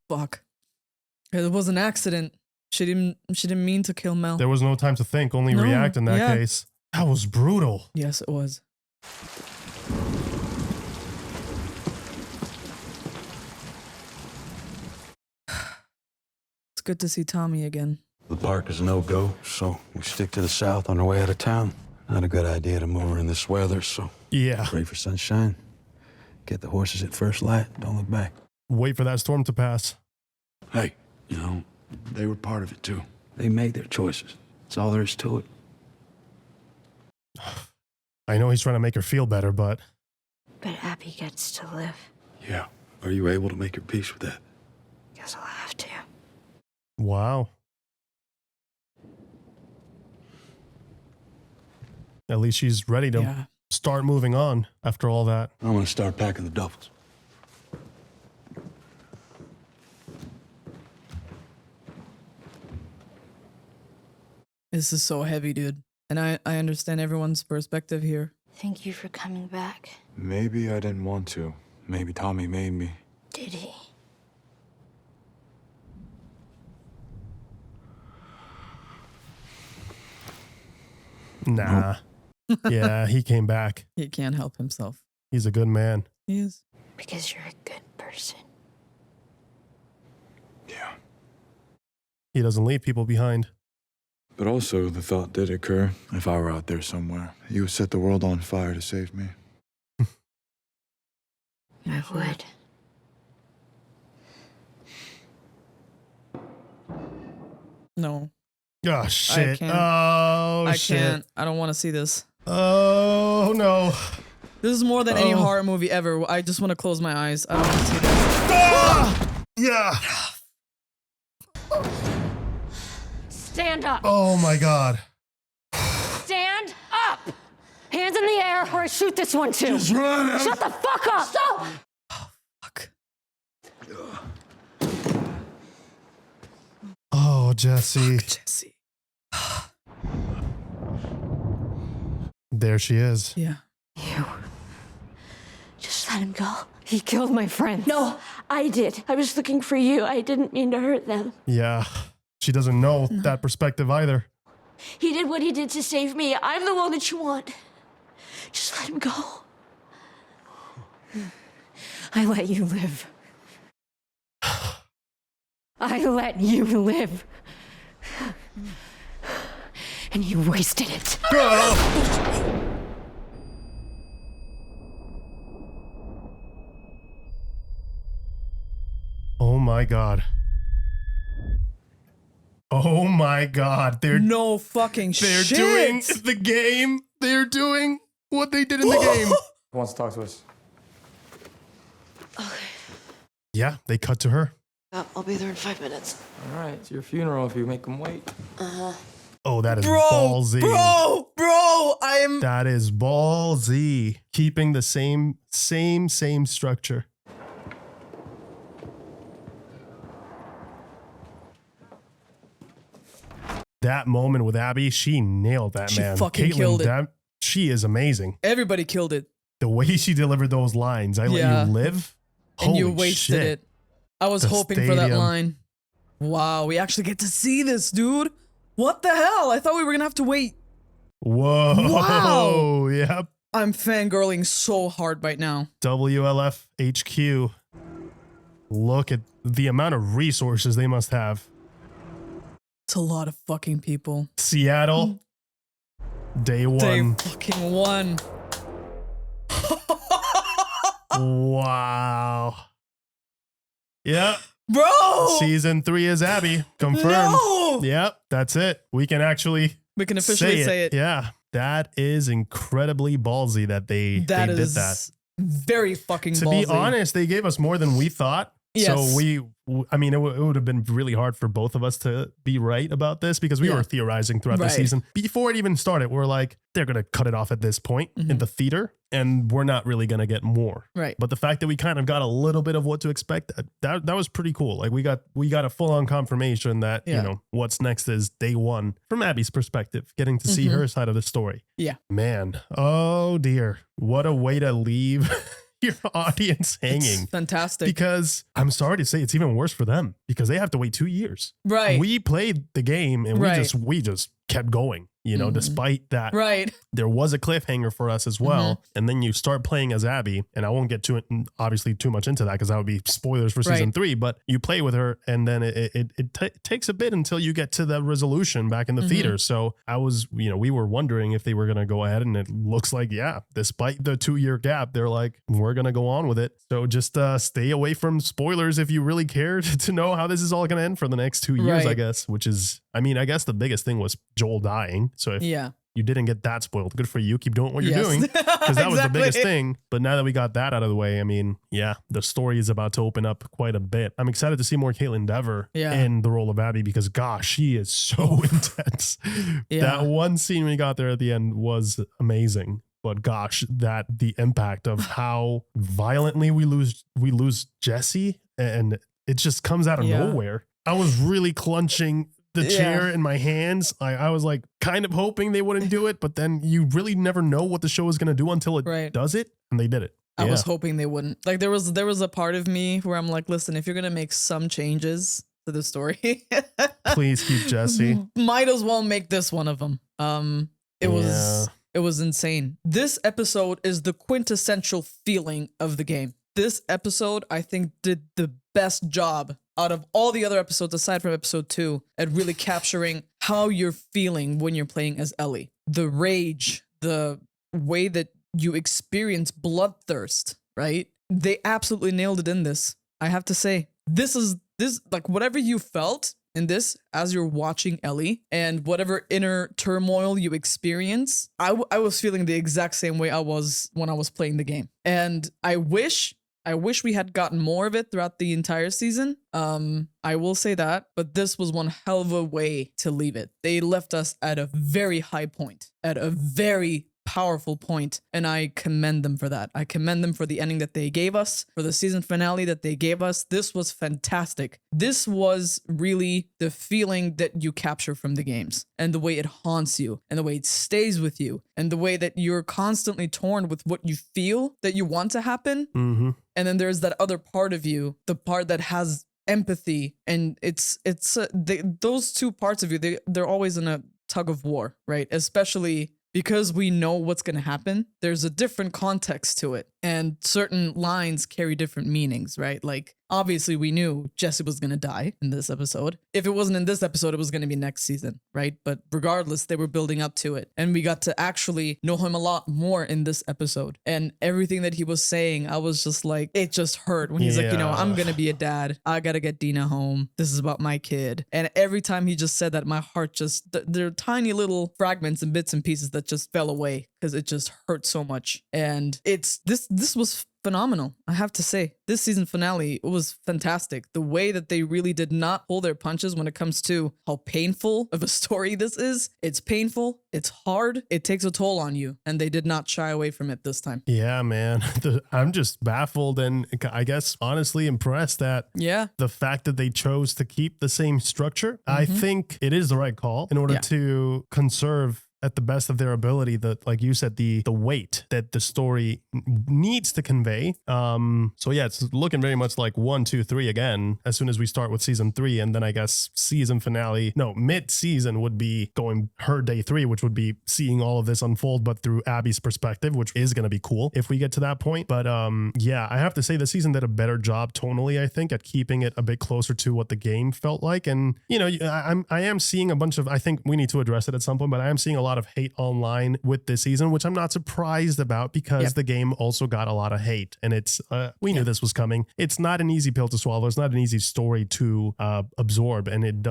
Speaker 2: Fuck. It was an accident. She didn't mean to kill Mel.
Speaker 1: There was no time to think, only react in that case. That was brutal.
Speaker 2: Yes, it was. It's good to see Tommy again.
Speaker 12: The park is no-go, so we stick to the south on our way out of town. Not a good idea to move her in this weather, so
Speaker 1: yeah.
Speaker 12: Pray for sunshine. Get the horses at first light. Don't look back.
Speaker 1: Wait for that storm to pass.
Speaker 12: Hey, you know, they were part of it too. They made their choices. That's all there is to it.
Speaker 1: I know he's trying to make her feel better, but...
Speaker 6: But Abby gets to live.
Speaker 12: Yeah. Are you able to make your peace with that?
Speaker 6: Guess I'll have to.
Speaker 1: Wow. At least she's ready to start moving on after all that.
Speaker 12: I'm gonna start packing the duffels.
Speaker 2: This is so heavy, dude. And I understand everyone's perspective here.
Speaker 6: Thank you for coming back.
Speaker 4: Maybe I didn't want to. Maybe Tommy made me.
Speaker 6: Did he?
Speaker 1: Nah. Yeah, he came back.
Speaker 2: He can't help himself.
Speaker 1: He's a good man.
Speaker 2: He is.
Speaker 6: Because you're a good person.
Speaker 4: Yeah.
Speaker 1: He doesn't leave people behind.
Speaker 4: But also, the thought did occur, if I were out there somewhere, you would set the world on fire to save me.
Speaker 6: I would.
Speaker 2: No.
Speaker 1: Oh, shit.
Speaker 2: I can't.
Speaker 1: Oh,
Speaker 2: I
Speaker 1: shit.
Speaker 2: can't. I don't want to see this.
Speaker 1: Oh, no.
Speaker 2: This is more than any horror movie ever. I just want to close my eyes. I don't want to see this.
Speaker 1: Yeah.
Speaker 6: Stand up.
Speaker 1: Oh, my God.
Speaker 6: Stand up. Hands in the air or I shoot this one too.
Speaker 12: Just run.
Speaker 6: Shut the fuck up. Stop.
Speaker 2: Fuck.
Speaker 1: Oh, Jesse.
Speaker 2: Fuck, Jesse.
Speaker 1: There she is.
Speaker 2: Yeah.
Speaker 6: You. Just let him go. He killed my friend.
Speaker 5: No, I did. I was looking for you. I didn't mean to hurt them.
Speaker 1: Yeah. She doesn't know that perspective either.
Speaker 5: He did what he did to save me. I'm the one that you want. Just let him go.
Speaker 6: I let you live. I let you live. And you wasted it.
Speaker 1: Oh my God. Oh my God. They're
Speaker 2: no fucking
Speaker 1: They're
Speaker 2: shit.
Speaker 1: doing the game. They're doing what they did in the game.
Speaker 7: Who wants to talk to us?
Speaker 1: Yeah, they cut to her.
Speaker 6: I'll be there in 5 minutes.
Speaker 7: All right, it's your funeral if you make them wait.
Speaker 1: Oh, that is ballsy.
Speaker 2: Bro, I am.
Speaker 1: That is ballsy. Keeping the same structure. That moment with Abby, she nailed that,
Speaker 2: She
Speaker 1: man.
Speaker 2: fucking killed it.
Speaker 1: She is amazing.
Speaker 2: Everybody killed it.
Speaker 1: The way she delivered those lines, I let you live.
Speaker 2: And you
Speaker 1: Holy
Speaker 2: wasted
Speaker 1: shit.
Speaker 2: it. I was
Speaker 1: The
Speaker 2: hoping for that
Speaker 1: stadium.
Speaker 2: line. Wow, we actually get to see this, dude. What the hell? I thought we were gonna have to wait.
Speaker 1: Whoa.
Speaker 2: Wow.
Speaker 1: Yep.
Speaker 2: I'm fangirling so hard right now.
Speaker 1: WLF HQ. Look at the amount of resources they must have.
Speaker 2: It's a lot of fucking people.
Speaker 1: Seattle. Day one.
Speaker 2: Day fucking one.
Speaker 1: Wow. Yep.
Speaker 2: Bro!
Speaker 1: Season 3 is Abby. Confirmed.
Speaker 2: No!
Speaker 1: Yep. That's it. We can actually
Speaker 2: We can officially say it.
Speaker 1: Yeah. That is incredibly ballsy that they did that.
Speaker 2: Very fucking
Speaker 1: To
Speaker 2: ballsy.
Speaker 1: be honest, they gave us more than we thought.
Speaker 2: Yes.
Speaker 1: So I mean, it would have been really hard for both of us to be right about this because we were theorizing throughout the season. Before it even started, we're like, they're going to cut it off at this point in the theater and we're not really going to get more.
Speaker 2: Right.
Speaker 1: But the fact that we kind of got a little bit of what to expect, that was pretty cool. Like we got a full on confirmation that, you know, what's next is day one from Abby's perspective, getting to see her side of the story.
Speaker 2: Yeah.
Speaker 1: Man. Oh dear. What a way to leave your audience hanging.
Speaker 2: It's fantastic.
Speaker 1: Because I'm sorry to say it's even worse for them because they have to wait 2 years.
Speaker 2: Right.
Speaker 1: We played the game and we just kept going, you know, despite that.
Speaker 2: Right.
Speaker 1: There was a cliffhanger for us as well. And then you start playing as Abby, and I won't get too much into that because that would be spoilers for season 3, but you play with her and then it takes a bit until you get to the resolution back in the theater. So we were wondering if they were going to go ahead, and it looks like, despite the 2-year gap, they're like, we're going to go on with it. So just stay away from spoilers if you really care to know how this is all going to end for the next 2 years, I guess, which is, I mean, I guess the biggest thing was Joel dying. So if you didn't get that spoiled, good for you. Keep doing what you're doing because that was the biggest thing. But now that we got that out of the way, I mean, the story is about to open up quite a bit. I'm excited to see more Caitlin Dever in the role of Abby because gosh, she is so intense. That one scene we got there at the end was amazing. But gosh, the impact of how violently we lose Jesse, and it just comes out of nowhere. I was really clenching the chair in my hands. I was like kind of hoping they wouldn't do it, but then you really never know what the show is going to do until it does it, and they did it.
Speaker 2: I was hoping they wouldn't. Like there was a part of me where I'm like, listen, if you're going to make some changes to the story,
Speaker 1: please keep Jesse.
Speaker 2: Might as well make this one of them. It was insane. This episode is the quintessential feeling of the game. This episode, I think, did the best job out of all the other episodes, aside from episode 2, at really capturing how you're feeling when you're playing as Ellie. The rage, the way that you experience bloodthirst, right? They absolutely nailed it in this. I have to say, this like whatever you felt in this as you're watching Ellie and whatever inner turmoil you experience, I was feeling the exact same way I was when I was playing the game. And I wish we had gotten more of it throughout the entire season. I will say that, but this was one hell of a way to leave it. They left us at a very high point, at a very powerful point, and I commend them for that. I commend them for the ending that they gave us, for the season finale that they gave us. This was fantastic. This was really the feeling that you capture from the games, and the way it haunts you, and the way it stays with you, and the way that you're constantly torn with what you feel that you want to happen. And then there's that other part of you, the part that has empathy, and those two parts of you, they're always in a tug of war, right? Especially because we know what's going to happen. There's a different context to it, and certain lines carry different meanings, right? Like, obviously we knew Jesse was going to die in this episode. If it wasn't in this episode, it was going to be next season, right? But regardless, they were building up to it, and we got to actually know him a lot more in this episode. And everything that he was saying, I was just like, it just hurt when he's like, I'm going to be a dad. I got to get Dina home. This is about my kid. And every time he just said that, my heart just, there are tiny little fragments and bits and pieces that just fell away because it just hurt so much. And this was phenomenal. I have to say, this season finale, it was fantastic. The way that they really did not pull their punches when it comes to how painful of a story this is. It's painful. It's hard. It takes a toll on you. And they did not shy away from it this time.
Speaker 1: Yeah, man. I'm just baffled and I guess honestly impressed at the fact that they chose to keep the same structure. I think it is the right call in order to conserve at the best of their ability, like you said, the weight that the story needs to convey. So yeah, it's looking very much like 1, 2, 3 again, as soon as we start with season 3. And then I guess mid-season would be going her day 3, which would be seeing all of this unfold, but through Abby's perspective, which is going to be cool if we get to that point. But yeah, I have to say the season did a better job tonally, I think, at keeping it a bit closer to what the game felt like. And, I am seeing a bunch of, I think we need to address it at some point, but I am seeing a lot lot of hate online with this season, which I'm not surprised about because the game also got a lot of hate. And it's, we knew this was coming. It's not an easy pill to swallow. It's not an easy story to absorb. And it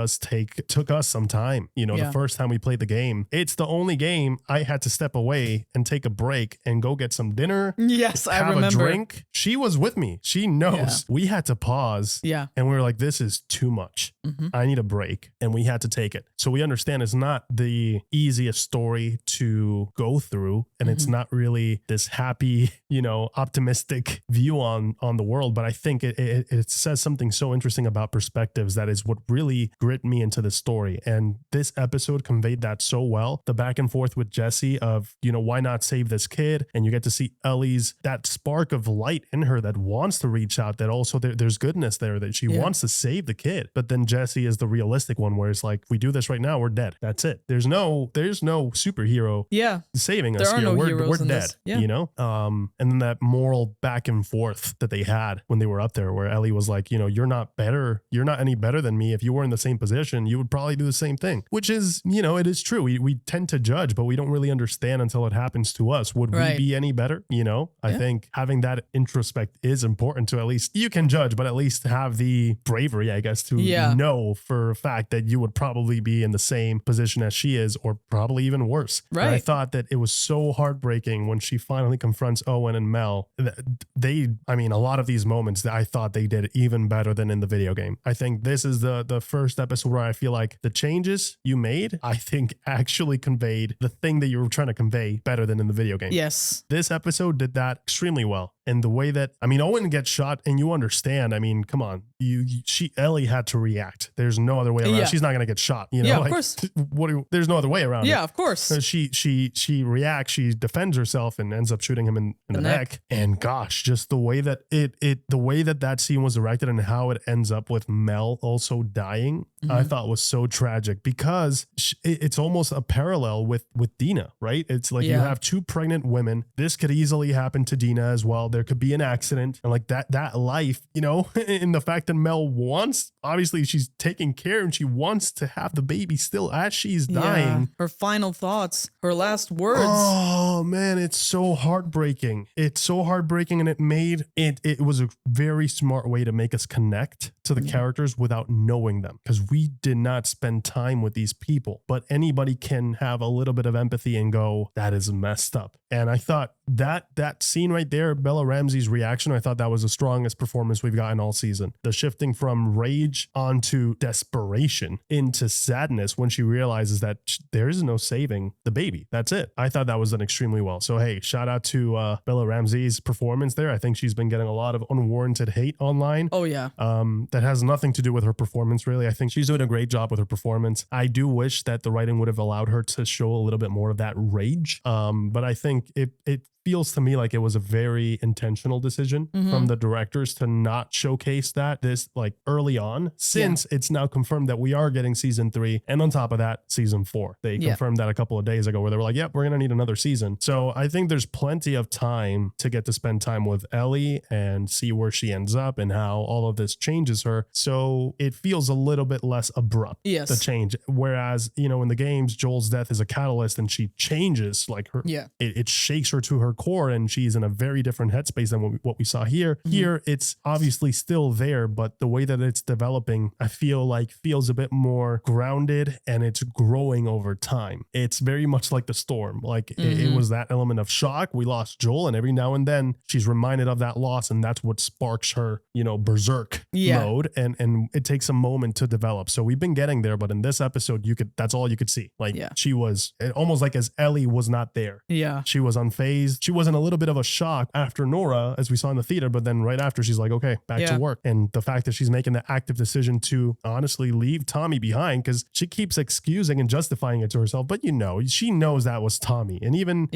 Speaker 1: took us some time. You know, the first time we played the game, it's the only game I had to step away and take a break and go get some dinner.
Speaker 2: Yes, I remember.
Speaker 1: Have a drink. She was with me. She knows. We had to pause.
Speaker 2: Yeah.
Speaker 1: And we were like, this is too much. I need a break. And we had to take it. So we understand it's not the easiest story to go through. And it's not really this happy, you know, optimistic view on the world. But I think it says something so interesting about perspectives that is what really grit me into the story. And this episode conveyed that so well. The back and forth with Jesse of, you know, why not save this kid? And you get to see Ellie's, that spark of light in her that wants to reach out, that also there's goodness there, that she wants to save the kid. But then Jesse is the realistic one where it's like, if we do this right now, we're dead. That's it. There's no superhero saving us here. We're dead, you know? And then that moral back and forth that they had when they were up there, where Ellie was like, you know, you're not any better than me. If you were in the same position, you would probably do the same thing, which is, you know, it is true. We tend to judge, but we don't really understand until it happens to us. Would we be any better? You know, I think having that introspect is important to, at least you can judge, but at least have the bravery, I guess, to know for a fact that you would probably be in the same position as she is, or probably even worse. Right. And I thought that it was so heartbreaking when she finally confronts Owen and Mel. A lot of these moments that I thought they did even better than in the video game. I think this is the first episode where I feel like the changes you made, I think actually conveyed the thing that you were trying to convey better than in the video game.
Speaker 2: Yes.
Speaker 1: This episode did that extremely well. And the way that, Owen gets shot and you understand, come on, Ellie had to react. There's no other way around. She's not going to get shot. You know,
Speaker 2: yeah, of course.
Speaker 1: There's no other way around.
Speaker 2: Yeah,
Speaker 1: it.
Speaker 2: Of course.
Speaker 1: So she reacts, she defends herself and ends up shooting him in the neck. And gosh, just the way that the way that scene was directed and how it ends up with Mel also dying, I thought was so tragic, because it's almost a parallel with Dina, right? It's like you have two pregnant women. This could easily happen to Dina as well. There could be an accident, and like that life, you know, in the fact that Mel wants, obviously she's taking care and she wants to have the baby still as she's dying.
Speaker 2: Her final thoughts, her last words.
Speaker 1: Oh man, it's so heartbreaking. It's so heartbreaking, and it was a very smart way to make us connect to the characters without knowing them, because we did not spend time with these people, but anybody can have a little bit of empathy and go, that is messed up. And I thought that scene right there, Bella Ramsey's reaction, I thought that was the strongest performance we've gotten all season. The shifting from rage onto desperation into sadness when she realizes that there is no saving the baby. That's it. I thought that was done extremely well. So hey, shout out to Bella Ramsey's performance there. I think she's been getting a lot of unwarranted hate online.
Speaker 2: Oh yeah.
Speaker 1: That has nothing to do with her performance, really. I think she's doing a great job with her performance. I do wish that the writing would have allowed her to show a little bit more of that rage. But I think it feels to me like it was a very intentional decision from the directors to not showcase this like early on, since it's now confirmed that we are getting season 3, and on top of that, season 4. They confirmed that a couple of days ago, where they were like, yep, we're gonna need another season. So I think there's plenty of time to get to spend time with Ellie and see where she ends up and how all of this changes her. So it feels a little bit less abrupt, the change. Whereas, you know, in the games, Joel's death is a catalyst and she changes, like her, it shakes her to her core, and she's in a very different headspace than what we saw here. Here, it's obviously still there, but the way that it's developing, I feel like feels a bit more grounded, and it's growing over time. It's very much like the storm. Like it was that element of shock. We lost Joel, and every now and then she's reminded of that loss, and that's what sparks her, you know, berserk mode, and it takes a moment to develop. So we've been getting there, but in this episode, that's all you could see. Like she was almost like as Ellie was not there.
Speaker 2: Yeah.
Speaker 1: She was unfazed. She was in a little bit of a shock after Nora, as we saw in the theater, but then right after she's like, okay, back to work. And the fact that she's making the active decision to honestly leave Tommy behind, because she keeps excusing and justifying it to herself, but you know, she knows that was Tommy. And even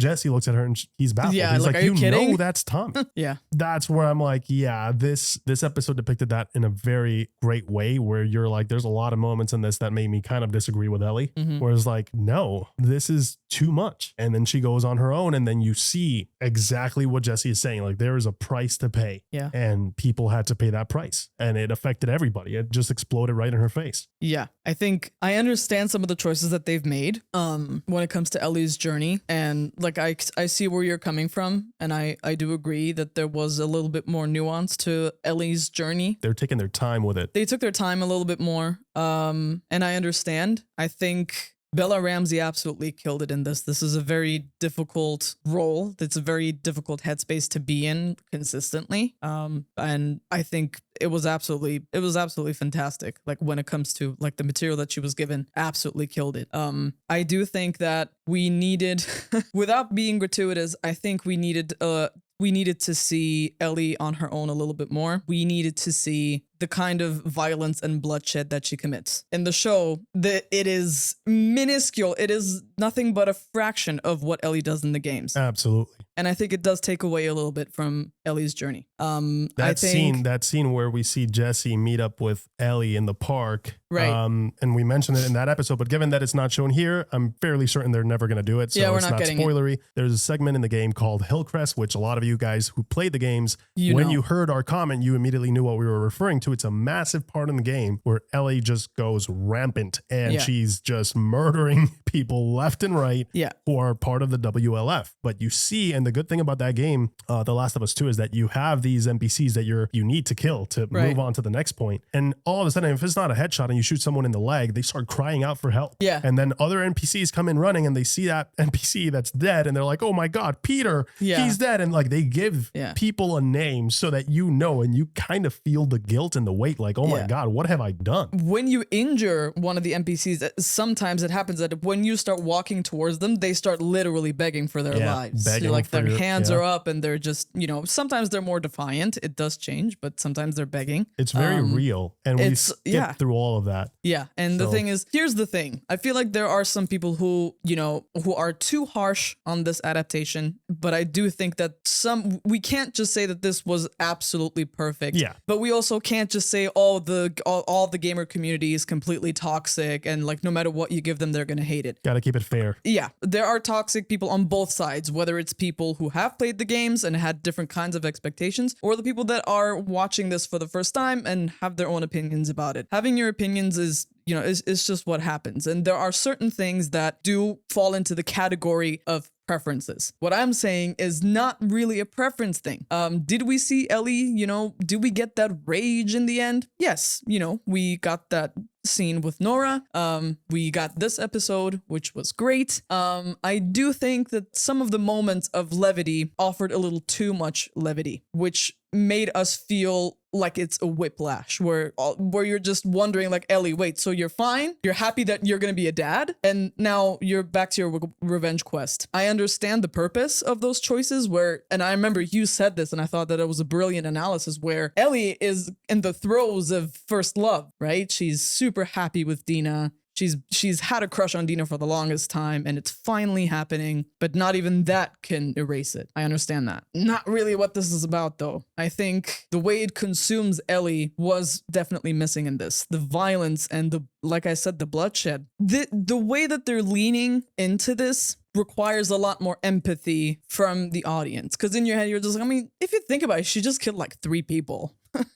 Speaker 1: Jesse looks at her and he's baffled. He's like, you know that's Tommy. That's where I'm like, this episode depicted that in a very great way, where you're like, there's a lot of moments in this that made me kind of disagree with Ellie, where it's like, no, this is too much. And then she goes on her own, and then and you see exactly what Jesse is saying. Like, there is a price to pay.
Speaker 2: Yeah.
Speaker 1: And people had to pay that price. And it affected everybody. It just exploded right in her face.
Speaker 2: Yeah, I think I understand some of the choices that they've made when it comes to Ellie's journey. And like, I see where you're coming from. And I do agree that there was a little bit more nuance to Ellie's journey.
Speaker 1: They're taking their time with it.
Speaker 2: They took their time a little bit more. And I understand. I think Bella Ramsey absolutely killed it in this. This is a very difficult role. It's a very difficult headspace to be in consistently. And I think it was absolutely fantastic. Like, when it comes to like the material that she was given, absolutely killed it. I do think that we needed, without being gratuitous, I think we needed to see Ellie on her own a little bit more. We needed to see the kind of violence and bloodshed that she commits. In the show, it is minuscule. It is nothing but a fraction of what Ellie does in the games.
Speaker 1: Absolutely.
Speaker 2: And I think it does take away a little bit from Ellie's journey.
Speaker 1: That scene where we see Jesse meet up with Ellie in the park.
Speaker 2: Right.
Speaker 1: And we mentioned it in that episode, but given that it's not shown here, I'm fairly certain they're never going to do it. So
Speaker 2: yeah, we're
Speaker 1: it's
Speaker 2: not
Speaker 1: not
Speaker 2: getting
Speaker 1: spoilery. There's a segment in the game called Hillcrest, which a lot of you guys who played the games, when you heard our comment, you immediately knew what we were referring to. It's a massive part in the game where Ellie just goes rampant and she's just murdering people left and right who are part of the WLF. But you see, and the good thing about that game, The Last of Us 2, is that you have these NPCs that you need to kill to move on to the next point. And all of a sudden, if it's not a headshot and you shoot someone in the leg, they start crying out for help.
Speaker 2: Yeah.
Speaker 1: And then other NPCs come in running and they see that NPC that's dead and they're like, oh my God, Peter, he's dead. And like, they give people a name so that you know, and you kind of feel the guilt and the weight, like, oh my God, what have I done?
Speaker 2: When you injure one of the NPCs, sometimes it happens that when you start walking towards them, they start literally begging for their lives. Like, their hands are up and they're just, sometimes they're more defiant. It does change, but sometimes they're begging.
Speaker 1: It's very real. And we skip through all of that.
Speaker 2: Yeah. And the thing is, here's the thing. I feel like there are some people who, who are too harsh on this adaptation, but I do think that we can't just say that this was absolutely perfect.
Speaker 1: Yeah.
Speaker 2: But we also can't just say, all the gamer community is completely toxic and like, no matter what you give them, they're going to hate it.
Speaker 1: Got to keep it fair.
Speaker 2: Yeah. There are toxic people on both sides, whether it's people who have played the games and had different kinds of expectations, or the people that are watching this for the first time and have their own opinions about it. Having your opinions is it's just what happens. And there are certain things that do fall into the category of preferences. What I'm saying is not really a preference thing. Did we see Ellie, did we get that rage in the end? Yes. We got that scene with Nora. We got this episode, which was great. I do think that some of the moments of levity offered a little too much levity, which made us feel like it's a whiplash where you're just wondering, like, Ellie, wait, so you're fine? You're happy that you're going to be a dad? And now you're back to your revenge quest. I understand the purpose of those choices and I remember you said this and I thought that it was a brilliant analysis where Ellie is in the throes of first love, right? She's super happy with Dina. She's had a crush on Dina for the longest time and it's finally happening, but not even that can erase it. I understand that. Not really what this is about though. I think the way it consumes Ellie was definitely missing in this. The violence and like I said, the bloodshed. The way that they're leaning into this requires a lot more empathy from the audience. Because in your head, you're just like, if you think about it, she just killed like 3 people. From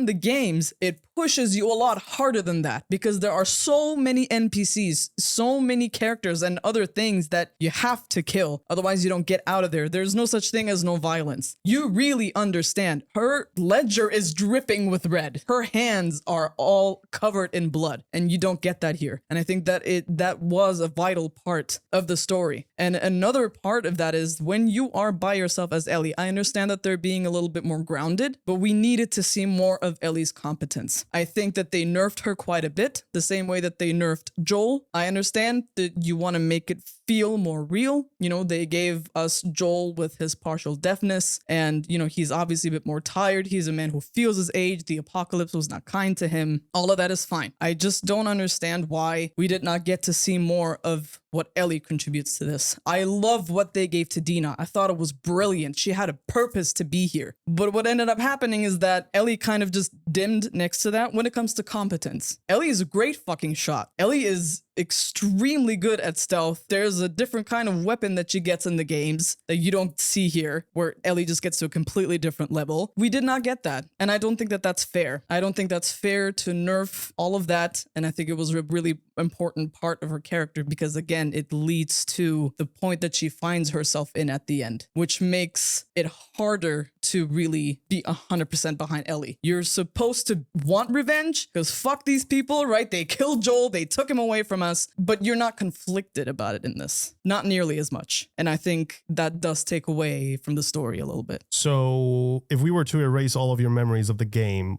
Speaker 2: the games, it pushes you a lot harder than that because there are so many NPCs, so many characters and other things that you have to kill. Otherwise, you don't get out of there. There's no such thing as no violence. You really understand. Her ledger is dripping with red. Her hands are all covered in blood, and you don't get that here. And I think that that was a vital part of the story. And another part of that is when you are by yourself as Ellie, I understand that they're being a little bit more grounded, but we needed to see more of Ellie's competence. I think that they nerfed her quite a bit, the same way that they nerfed Joel. I understand that you want to make it feel more real. They gave us Joel with his partial deafness, and, he's obviously a bit more tired. He's a man who feels his age. The apocalypse was not kind to him. All of that is fine. I just don't understand why we did not get to see more of what Ellie contributes to this. I love what they gave to Dina. I thought it was brilliant. She had a purpose to be here. But what ended up happening is is that Ellie kind of just dimmed next to that when it comes to competence. Ellie is a great fucking shot. Ellie is extremely good at stealth. There's a different kind of weapon that she gets in the games that you don't see here, where Ellie just gets to a completely different level. We did not get that, and I don't think that that's fair. I don't think that's fair to nerf all of that, and I think it was a really important part of her character because, again, it leads to the point that she finds herself in at the end, which makes it harder to really be 100% behind Ellie. You're supposed to want revenge because fuck these people, right? They killed Joel, they took him away from us, but you're not conflicted about it in this. Not nearly as much. And I think that does take away from the story a little bit.
Speaker 1: So if we were to erase all of your memories of the game,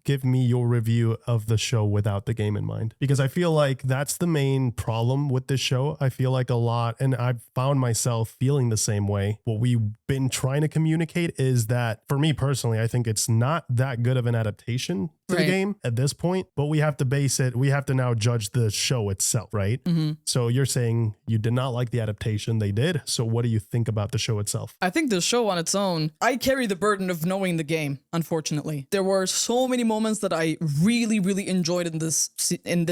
Speaker 1: give me your review of the show without the game in mind. Because I feel like that's the main problem with this show. I feel like a lot, and I've found myself feeling the same way. What we've been trying to communicate is that, for me personally, I think it's not that good of an adaptation to the game at this point, but we have to now judge the show itself, right?
Speaker 2: Mm-hmm.
Speaker 1: So you're saying you did not like the adaptation they did. So what do you think about the show itself?
Speaker 2: I think the show on its own, I carry the burden of knowing the game, unfortunately. There were so many moments that I really, really enjoyed in this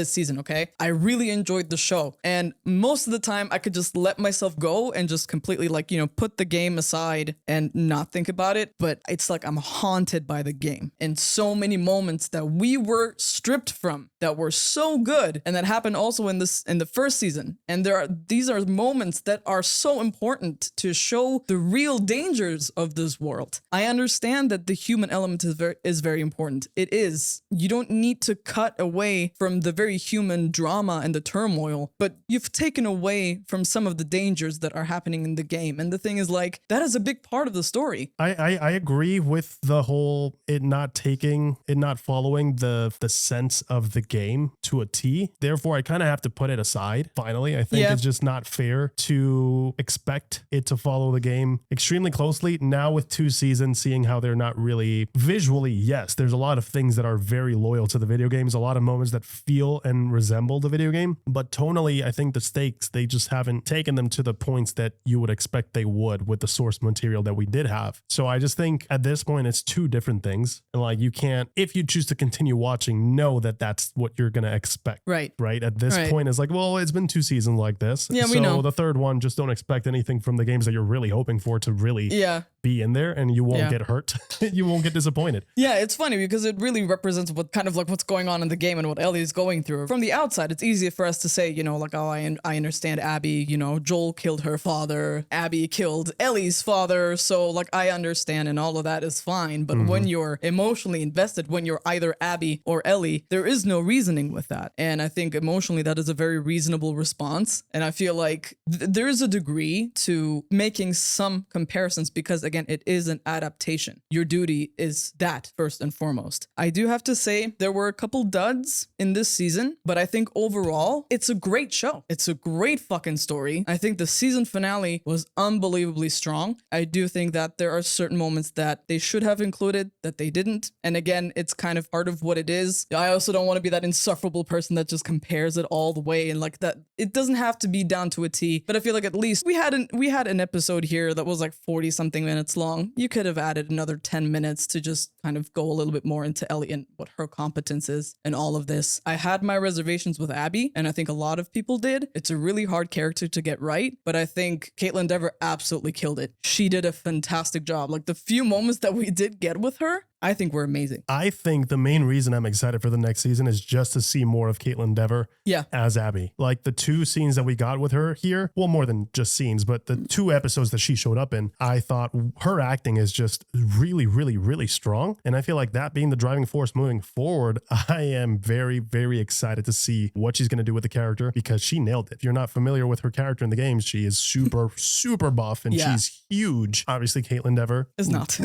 Speaker 2: season, okay? I really enjoyed the show. And most of the time, I could just let myself go and just completely, put the game aside and not think about it. But it's like I'm haunted by the game. And so many moments that we were stripped from that were so good, and that happened also in the first season. And these are moments that are so important to show the real dangers of this world. I understand that the human element is very important. It is. You don't need to cut away from the very human drama and the turmoil, but you've taken away from some of the dangers that are happening in the game. And the thing is, that is a big part of the story.
Speaker 1: I agree with the whole it not following the sense of the game to a T. Therefore, I kind of have to put it aside. Finally, I think it's just not fair to expect it to follow the game extremely closely. Now with 2 seasons, seeing how they're not really visually, yes, there's a lot of things that are very loyal to the video games, a lot of moments that feel and resemble the video game, but tonally, I think the stakes, they just haven't taken them to the points that you would expect they would with the source material that we did have. So I just think at this point, it's 2 different things. And you can't, if you choose to continue watching, know that that's what you're going to expect.
Speaker 2: Right.
Speaker 1: At this point, it's it's been 2 seasons like this.
Speaker 2: Yeah,
Speaker 1: so
Speaker 2: we know.
Speaker 1: The third one, just don't expect anything from the games that you're really hoping for to really be in there, and you won't get hurt. You won't get disappointed.
Speaker 2: Yeah, it's funny because it really represents what's going on in the game and what Ellie is going through. From the outside, it's easy for us to say, I understand Abby, Joel killed her father, Abby killed Ellie's father, so I understand and all of that is fine. But when you're emotionally invested, when you're either Abby or Ellie, there is no reasoning with that. And I think emotionally that is a very reasonable response. And I feel like there is a degree to making some comparisons because, again, it is an adaptation. Your duty is that first and foremost. I do have to say there were a couple duds in this season, but I think overall it's a great show. It's a great fucking story. I think the season finale was unbelievably strong. I do think that there are certain moments that they should have included that they didn't. And again, it's kind of part of what it is. I also don't want to be that insufferable person that just compares it all the way and that it doesn't have to be down to a T, but I feel like at least we had an episode here that was 40 something minutes long. You could have added another 10 minutes to just kind of go a little bit more into Ellie and what her competence is and all of this. I had my reservations with Abby, and I think a lot of people did. It's a really hard character to get right, but I think Caitlin Dever absolutely killed it. She did a fantastic job. The few moments that we did get with her, I think were amazing.
Speaker 1: I think the main reason I'm excited for the next season is just to see more of Caitlin Dever as Abby. The 2 scenes that we got with her here, well, more than just scenes, but the 2 episodes that she showed up in, I thought her acting is just really, really, really strong. And I feel like that being the driving force moving forward, I am very, very excited to see what she's going to do with the character because she nailed it. If you're not familiar with her character in the games, she is super, super buff and she's huge. Obviously, Caitlin Dever
Speaker 2: is not.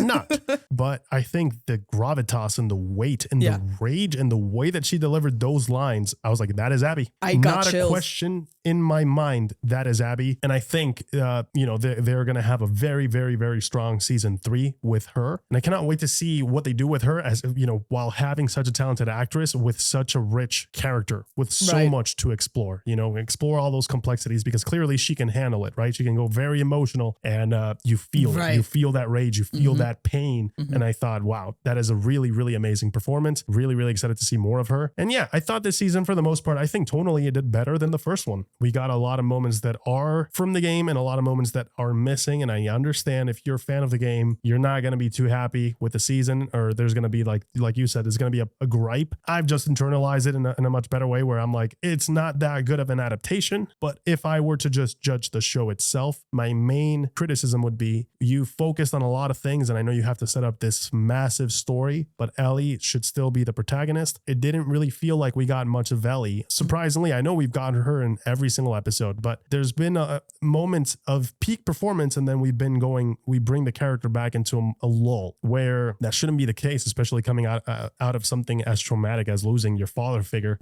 Speaker 1: But I think the gravitas and the weight and the rage and the way that she delivered those lines, I was like, that is Abby.
Speaker 2: I got
Speaker 1: Not
Speaker 2: chills.
Speaker 1: a question in my mind. That is Abby. And I think, they're going to have a very, very, very strong season 3 with her. And I cannot wait to see what they do with her as, while having such a talented actress with such a rich character with so much to explore, explore all those complexities, because clearly she can handle it, right? She can go very emotional, and you feel it. You feel that rage, you feel that pain. And I thought, wow, that is a really, really amazing performance. Really, really excited to see more of her. And yeah, I thought this season, for the most part, I think tonally it did better than the first one. We got a lot of moments that are from the game and a lot of moments that are missing. And I understand if you're a fan of the game, you're not going to be too happy with the season, or there's going to be like you said, there's going to be a gripe. I've just internalized it in a much better way, where I'm like, it's not that good of an adaptation. But if I were to just judge the show itself, my main criticism would be, you focused on a lot of things, and I know you have to set up this massive story, but Ellie should still be the protagonist. It didn't really feel like we got much of Ellie. Surprisingly, I know we've gotten her in every single episode, but there's been moments of peak performance, and then we bring the character back into a lull, where that shouldn't be the case, especially coming out of something as traumatic as losing your father figure.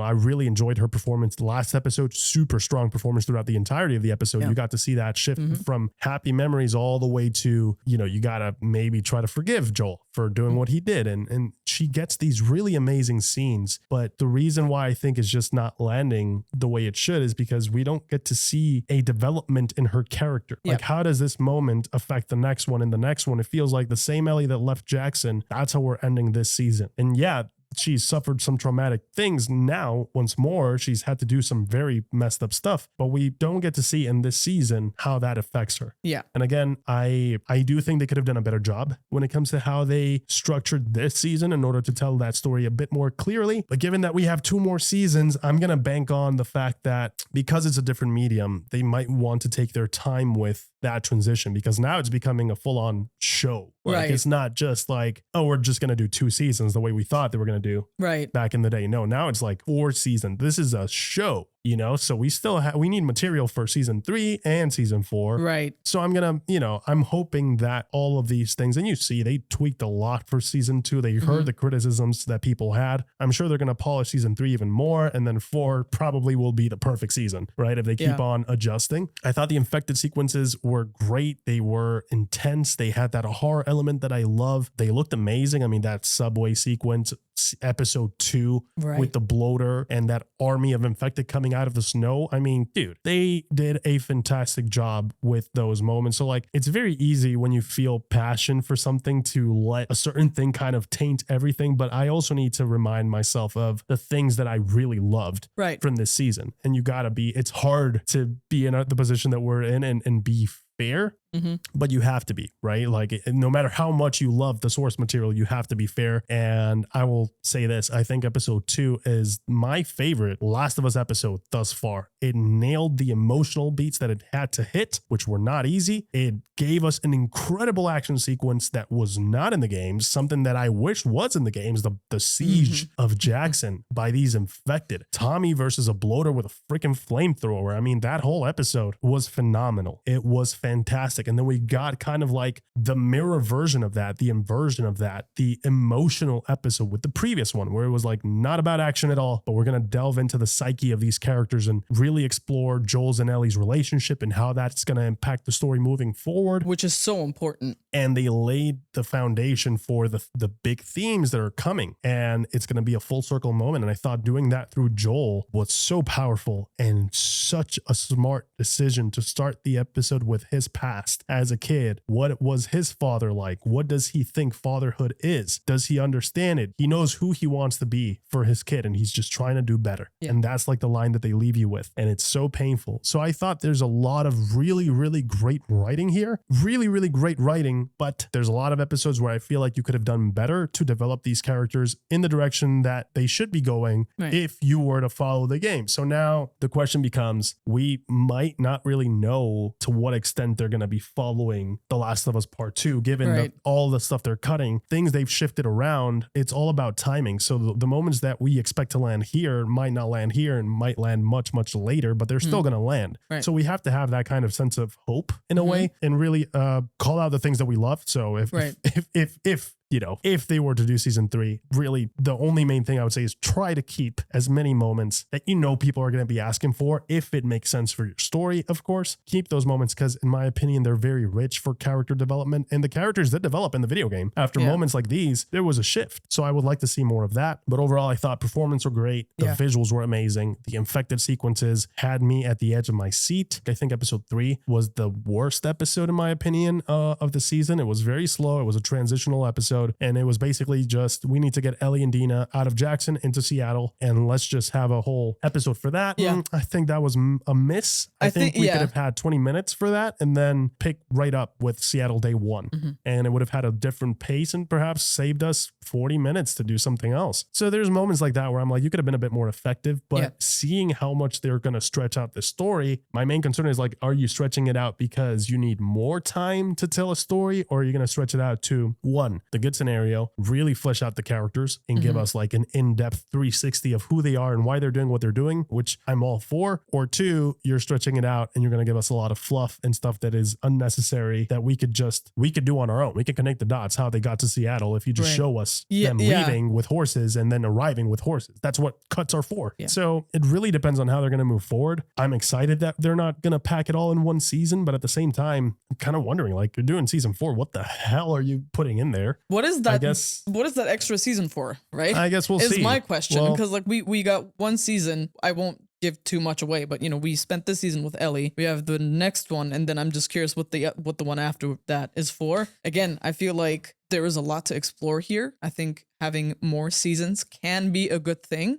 Speaker 1: I really enjoyed her performance the last episode. Super strong performance throughout the entirety of the episode. You got to see that shift from happy memories all the way to, you gotta maybe try to forgive Joel for doing what he did. And she gets these really amazing scenes. But the reason why I think is just not landing the way it should is because we don't get to see a development in her character. Like, how does this moment affect the next one and the next one? It feels like the same Ellie that left Jackson. That's how we're ending this season. And yeah, she's suffered some traumatic things. Now, once more, she's had to do some very messed up stuff, but we don't get to see in this season how that affects her. Yeah. And again, I do think they could have done a better job when it comes to how they structured this season in order to tell that story a bit more clearly. But given that we have 2 more seasons, I'm going to bank on the fact that because it's a different medium, they might want to take their time with that transition, because now it's becoming a full-on show. Like, it's not just like, oh, we're just going to do 2 seasons the way we thought they were going to do back in the day. No, now it's like 4 seasons. This is a show. So we still we need material for season 3 and season 4. Right. So I'm going to, I'm hoping that all of these things, and you see, they tweaked a lot for season 2. They heard the criticisms that people had. I'm sure they're going to polish season 3 even more. And then 4 probably will be the perfect season, right? If they keep on adjusting. I thought the infected sequences were great. They were intense. They had that horror element that I love. They looked amazing. I mean, that subway sequence, episode 2 with the bloater and that army of infected coming out of the snow. I mean, dude, they did a fantastic job with those moments. So like, it's very easy when you feel passion for something to let a certain thing kind of taint everything. But I also need to remind myself of the things that I really loved from this season. And it's hard to be in the position that we're in and be fair, but you have to be, right? Like, no matter how much you love the source material, you have to be fair. And I will say this, I think episode 2 is my favorite Last of Us episode thus far. It nailed the emotional beats that it had to hit, which were not easy. It gave us an incredible action sequence that was not in the games, something that I wish was in the games, the siege of Jackson by these infected. Tommy versus a bloater with a freaking flamethrower. I mean, that whole episode was phenomenal. It was fantastic. And then we got kind of like the mirror version of that, the inversion of that, the emotional episode with the previous one, where it was like not about action at all, but we're going to delve into the psyche of these characters and really explore Joel's and Ellie's relationship and how that's going to impact the story moving forward.
Speaker 2: Which is so important.
Speaker 1: And they laid the foundation for the big themes that are coming. And it's going to be a full circle moment. And I thought doing that through Joel was so powerful and such a smart decision to start the episode with his past as a kid. What was his father like? What does he think fatherhood is? Does he understand it? He knows who he wants to be for his kid, and he's just trying to do better. And that's like the line that they leave you with. And it's so painful. So I thought there's a lot of really, really great writing here. Really, really great writing. But there's a lot of episodes where I feel like you could have done better to develop these characters in the direction that they should be going if you were to follow the game. So now the question becomes, we might not really know to what extent they're going to be following The Last of Us Part 2, given all the stuff they're cutting, things they've shifted around. It's all about timing. So the moments that we expect to land here might not land here and might land much, much later, but they're still going to land. So we have to have that kind of sense of hope in a way and really call out the things that we love. So if you know, if they were to do season 3, really the only main thing I would say is try to keep as many moments that you know people are going to be asking for, if it makes sense for your story, of course. Keep those moments because in my opinion, they're very rich for character development, and the characters that develop in the video game after moments like these, there was a shift. So I would like to see more of that. But overall, I thought performance were great. The visuals were amazing. The infected sequences had me at the edge of my seat. I think episode 3 was the worst episode in my opinion of the season. It was very slow. It was a transitional episode, and it was basically just, we need to get Ellie and Dina out of Jackson into Seattle, and let's just have a whole episode for that. I think that was a miss. I think we could have had 20 minutes for that and then pick right up with Seattle day 1, and it would have had a different pace and perhaps saved us 40 minutes to do something else. So there's moments like that where I'm like, you could have been a bit more effective, but seeing how much they're going to stretch out the story, my main concern is like, are you stretching it out because you need more time to tell a story, or are you going to stretch it out to, one, the good scenario, really flesh out the characters and give us like an in-depth 360 of who they are and why they're doing what they're doing, which I'm all for, or two, you're stretching it out and you're going to give us a lot of fluff and stuff that is unnecessary that we could do on our own. We can connect the dots how they got to Seattle if you just show us them leaving with horses and then arriving with horses. That's what cuts are for. So it really depends on how they're going to move forward. I'm excited that they're not going to pack it all in one season, but at the same time, I'm kind of wondering, like, you're doing season 4, what the hell are you putting in there?
Speaker 2: What is that? What is that extra season for? Right?
Speaker 1: I guess we'll see.
Speaker 2: Is my question, because like we got one season. I won't give too much away, but you know, we spent this season with Ellie. We have the next one, and then I'm just curious what the one after that is for. Again, I feel like there is a lot to explore here. I think having more seasons can be a good thing.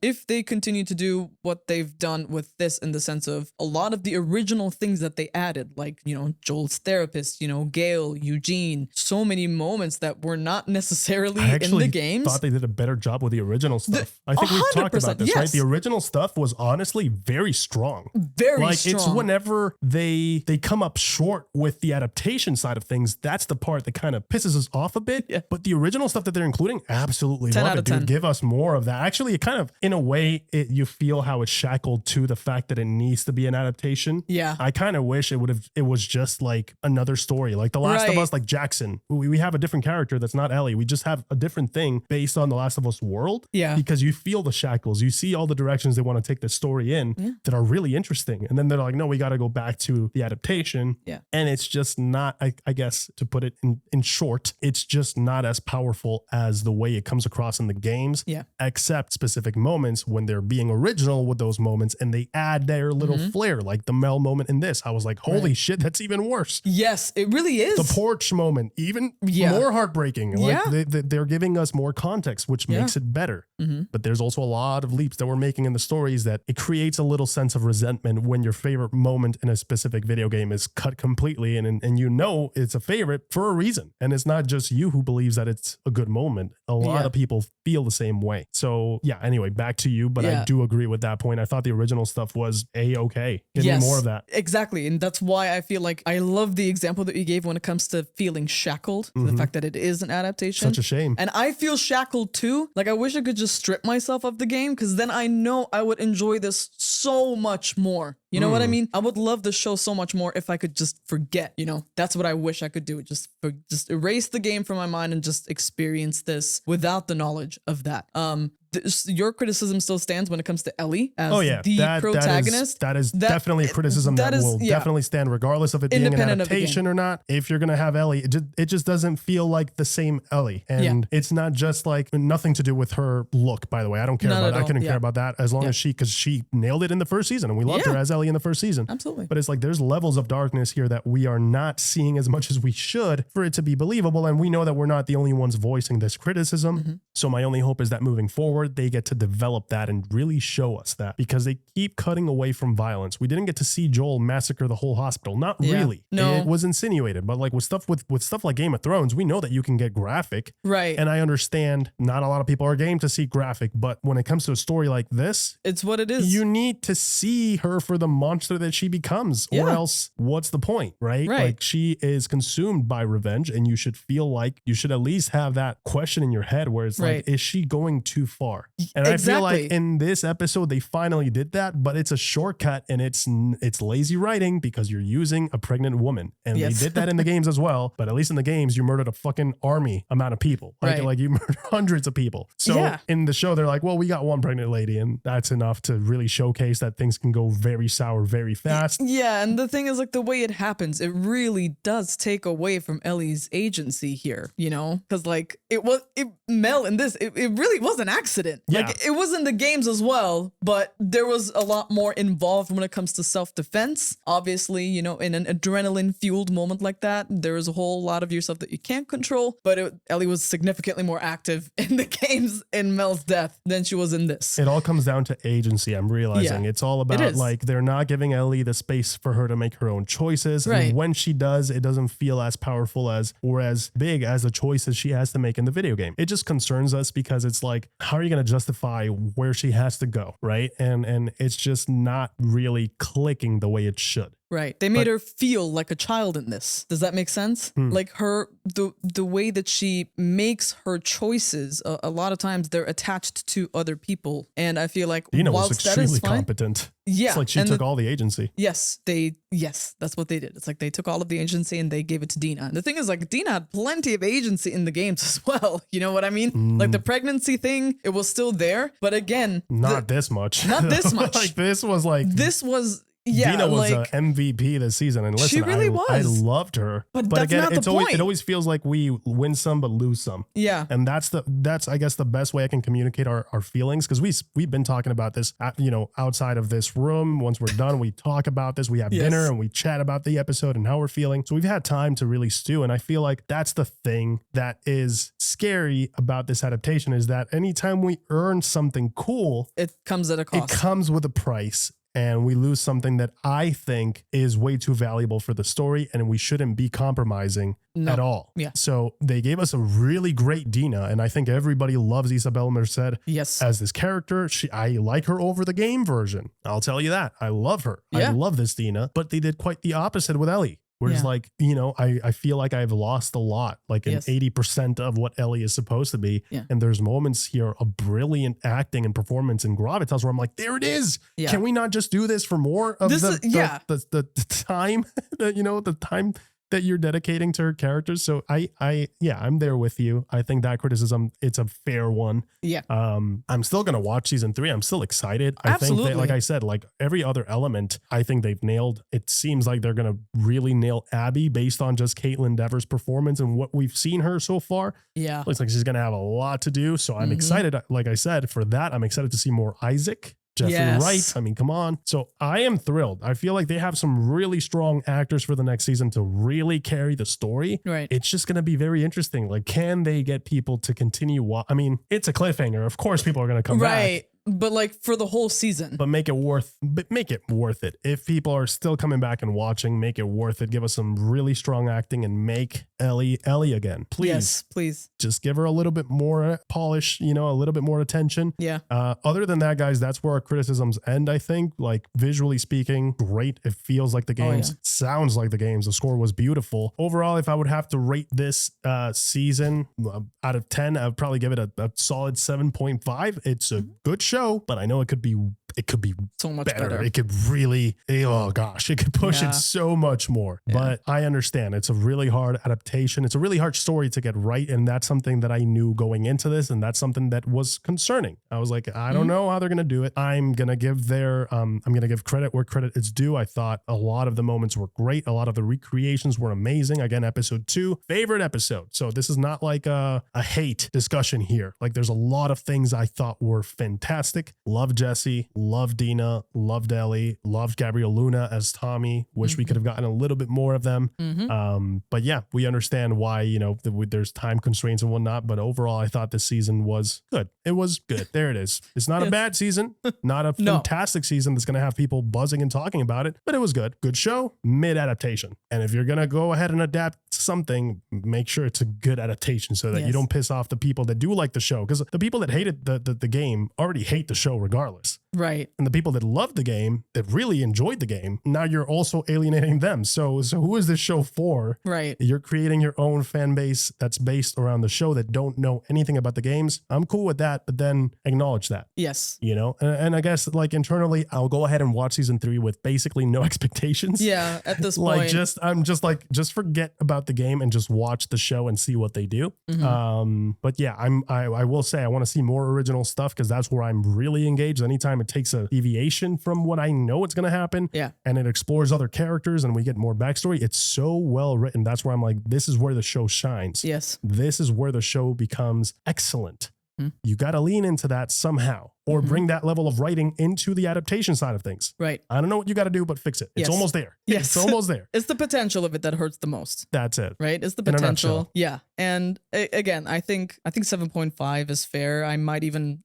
Speaker 2: If they continue to do what they've done with this, in the sense of a lot of the original things that they added, like, you know, Joel's therapist, you know, Gail, Eugene, so many moments that were not necessarily in the games.
Speaker 1: I thought they did a better job with the original stuff. I think we've talked about this, right? The original stuff was honestly very strong. Very strong. It's whenever they come up short with the adaptation side of things, that's the part that kind of pisses us off a bit. But the original stuff that they're including, absolutely love it, dude. Give us more of that. Actually, it kind of, in a way, you feel how it's shackled to the fact that it needs to be an adaptation. I kind of wish it was just like another story, like The Last of Us, like Jackson. We have a different character that's not Ellie. We just have a different thing based on The Last of Us world. Because you feel the shackles, you see all the directions they want to take the story in that are really interesting, and then they're like, no, we got to go back to the adaptation. And it's just not, I guess, to put it in short, it's just not as powerful as the way it comes across in the games, except specific moments when they're being original with those moments and they add their little flair, like the Mel moment in this. I was like, holy shit, that's even worse.
Speaker 2: Yes, it really is.
Speaker 1: The porch moment, even more heartbreaking. Like they're giving us more context, which makes it better. But there's also a lot of leaps that we're making in the stories that it creates a little sense of resentment when your favorite moment in a specific video game is cut completely, and you know it's a favorite for a reason. And it's not just you who believes that it's a good moment. A lot of people feel the same way. So anyway, back to you, but I do agree with that point. I thought the original stuff was A-okay. Give me more of that.
Speaker 2: Exactly. And that's why I feel like I love the example that you gave when it comes to feeling shackled, the fact that it is an adaptation.
Speaker 1: Such a shame.
Speaker 2: And I feel shackled too. Like, I wish I could just strip myself of the game, because then I know I would enjoy this so much more. You know what I mean? I would love the show so much more if I could just forget, you know? That's what I wish I could do. Just erase the game from my mind and just experience this without the knowledge of that. Your criticism still stands when it comes to Ellie as the protagonist.
Speaker 1: That is definitely a criticism that will definitely stand regardless of it being an adaptation or not. If you're going to have Ellie, it just doesn't feel like the same Ellie. And it's not just like, nothing to do with her look, by the way. I don't care about it. I couldn't care about that as long as because she nailed it in the first season and we loved her as Ellie in the first season.
Speaker 2: Absolutely.
Speaker 1: But it's like, there's levels of darkness here that we are not seeing as much as we should for it to be believable. And we know that we're not the only ones voicing this criticism. So my only hope is that moving forward, they get to develop that and really show us that, because they keep cutting away from violence. We didn't get to see Joel massacre the whole hospital. Not really. No. It was insinuated, but like with stuff like Game of Thrones, we know that you can get graphic.
Speaker 2: Right.
Speaker 1: And I understand not a lot of people are game to see graphic, but when it comes to a story like this,
Speaker 2: it's what it is.
Speaker 1: You need to see her for the monster that she becomes, or else what's the point, right? Like, she is consumed by revenge, and you should feel like you should at least have that question in your head where it's like, is she going too far? far. And I feel like in this episode, they finally did that, but it's a shortcut and it's lazy writing because you're using a pregnant woman. And they did that in the games as well. But at least in the games, you murdered a fucking army amount of people. Like you murdered hundreds of people. So in the show, they're like, well, we got one pregnant lady and that's enough to really showcase that things can go very sour very fast.
Speaker 2: Yeah. And the thing is, like, the way it happens, it really does take away from Ellie's agency here, you know? Because like Mel in this, it really was an accident.
Speaker 1: Yeah.
Speaker 2: Like it was in the games as well, but there was a lot more involved when it comes to self-defense. Obviously, you know, in an adrenaline fueled moment like that, there is a whole lot of yourself that you can't control, but Ellie was significantly more active in the games in Mel's death than she was in this.
Speaker 1: It all comes down to agency. I'm realizing it's all about like, they're not giving Ellie the space for her to make her own choices. And when she does, it doesn't feel as powerful as, or as big as the choices she has to make in the video game. It just concerns us because it's like, how are you going to justify where she has to go? Right. And it's just not really clicking the way it should.
Speaker 2: Right. They made her feel like a child in this. Does that make sense? Like the way that she makes her choices, a lot of times they're attached to other people. And I feel like
Speaker 1: Dina
Speaker 2: whilst
Speaker 1: was extremely
Speaker 2: that is fine,
Speaker 1: competent.
Speaker 2: Yeah.
Speaker 1: It's like she took all the agency.
Speaker 2: Yes, that's what they did. It's like they took all of the agency and they gave it to Dina. And the thing is, like, Dina had plenty of agency in the games as well. You know what I mean? Like the pregnancy thing, it was still there. But again,
Speaker 1: not this much.
Speaker 2: Not this much.
Speaker 1: Like this was
Speaker 2: yeah,
Speaker 1: Dina was
Speaker 2: like,
Speaker 1: an MVP this season, and listen,
Speaker 2: she really was.
Speaker 1: I loved her.
Speaker 2: But that's
Speaker 1: again,
Speaker 2: not the point.
Speaker 1: It always feels like we win some but lose some.
Speaker 2: Yeah,
Speaker 1: and that's I guess the best way I can communicate our feelings, because we've been talking about this, outside of this room. Once we're done, we talk about this. We have dinner and we chat about the episode and how we're feeling. So we've had time to really stew, and I feel like that's the thing that is scary about this adaptation, is that anytime we earn something cool,
Speaker 2: it comes at a cost.
Speaker 1: It comes with a price. And we lose something that I think is way too valuable for the story, and we shouldn't be compromising at all.
Speaker 2: Yeah.
Speaker 1: So they gave us a really great Dina, and I think everybody loves Isabel Merced as this character. I like her over the game version. I'll tell you that. I love her.
Speaker 2: Yeah.
Speaker 1: I love this Dina, but they did quite the opposite with Ellie. Where it's like, I feel like I've lost a lot, like in 80% of what Ellie is supposed to be.
Speaker 2: Yeah.
Speaker 1: And there's moments here of brilliant acting and performance in Gravitas where I'm like, there it is.
Speaker 2: Yeah.
Speaker 1: Can we not just do this for more of the time, the time that you're dedicating to her characters? So I'm there with you. I think that criticism, it's a fair one.
Speaker 2: Yeah.
Speaker 1: I'm still going to watch season 3. I'm still excited.
Speaker 2: Absolutely.
Speaker 1: I think that, like I said, like every other element, I think they've nailed. It seems like they're going to really nail Abby based on just Caitlin Dever's performance and what we've seen her so far.
Speaker 2: Yeah.
Speaker 1: Looks like she's going to have a lot to do. So I'm excited. Like I said, for that, I'm excited to see more Isaac. Jeffrey Wright. I mean, come on. So I am thrilled. I feel like they have some really strong actors for the next season to really carry the story.
Speaker 2: Right.
Speaker 1: It's just going to be very interesting. Like, can they get people to continue? I mean, it's a cliffhanger. Of course, people are going to come back.
Speaker 2: Right. But like for the whole season.
Speaker 1: But make it worth it. If people are still coming back and watching, make it worth it. Give us some really strong acting and make Ellie again. Please.
Speaker 2: Yes, please.
Speaker 1: Just give her a little bit more polish, a little bit more attention.
Speaker 2: Yeah.
Speaker 1: Other than that, guys, that's where our criticisms end, I think. Like, visually speaking, great. It feels like the games. Sounds like the games. The score was beautiful. Overall, if I would have to rate this season out of 10, I would probably give it a solid 7.5. It's a good show, but I know it could be
Speaker 2: so much better.
Speaker 1: It could really, it could push it so much more.
Speaker 2: Yeah.
Speaker 1: But I understand it's a really hard adaptation. It's a really hard story to get right. And that's something that I knew going into this. And that's something that was concerning. I was like, I don't know how they're going to do it. I'm going to give credit where credit is due. I thought a lot of the moments were great. A lot of the recreations were amazing. Again, episode 2, favorite episode. So this is not like a hate discussion here. Like, there's a lot of things I thought were fantastic. Love Jesse. Loved Dina, loved Ellie, loved Gabriel Luna as Tommy. Wish we could have gotten a little bit more of them. But yeah, we understand why, there's time constraints and whatnot. But overall, I thought this season was good. It was good. There it is. It's not a bad season, not a fantastic season that's going to have people buzzing and talking about it, but it was good. Good show, mid adaptation. And if you're going to go ahead and adapt something, make sure it's a good adaptation so that you don't piss off the people that do like the show. Because the people that hated the game already hate the show regardless.
Speaker 2: Right.
Speaker 1: And the people that love the game, that really enjoyed the game, now you're also alienating them. So who is this show for?
Speaker 2: Right.
Speaker 1: You're creating your own fan base that's based around the show that don't know anything about the games. I'm cool with that, but then acknowledge that.
Speaker 2: Yes.
Speaker 1: You know, and I guess like internally, I'll go ahead and watch season 3 with basically no expectations.
Speaker 2: Yeah, at this
Speaker 1: like
Speaker 2: point.
Speaker 1: I'm just like, just forget about the game and just watch the show and see what they do. But yeah, I will say I want to see more original stuff because that's where I'm really engaged. Anytime it takes a deviation from what I know it's going to happen, and it explores other characters and we get more backstory, it's so well written. That's where I'm like, this is where the show shines.
Speaker 2: Yes.
Speaker 1: This is where the show becomes excellent. You got to lean into that somehow, or bring that level of writing into the adaptation side of things.
Speaker 2: Right.
Speaker 1: I don't know what you got to do, but fix it. It's almost there.
Speaker 2: Yes.
Speaker 1: It's almost there.
Speaker 2: It's the potential of it that hurts the most.
Speaker 1: That's it.
Speaker 2: Right? It's the
Speaker 1: In a
Speaker 2: potential.
Speaker 1: nutshell.
Speaker 2: Yeah. And again, I think 7.5 is fair. I might even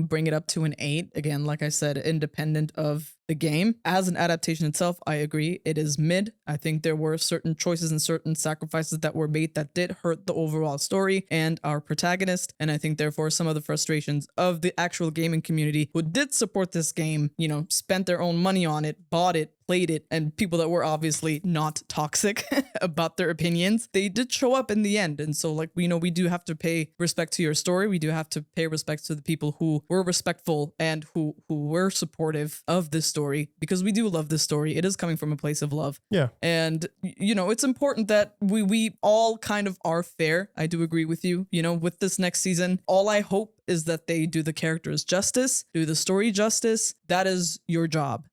Speaker 2: bring it up to an 8. Again, like I said, independent of the game. As an adaptation itself, I agree. It is mid. I think there were certain choices and certain sacrifices that were made that did hurt the overall story and our protagonist. And I think therefore some of the frustrations of the actual gaming community who did support this game, you know, spent their own money on it, bought it, played it, and people that were obviously not toxic about their opinions, they did show up in the end. And so like, we know we do have to pay respect to your story. We do have to pay respect to the people who were respectful and who were supportive of this story, because we do love this story. It is coming from a place of love.
Speaker 1: Yeah.
Speaker 2: And you know, it's important that we all kind of are fair. I do agree with you, you know, with this next season. All I hope is that they do the characters justice, do the story justice. That is your job.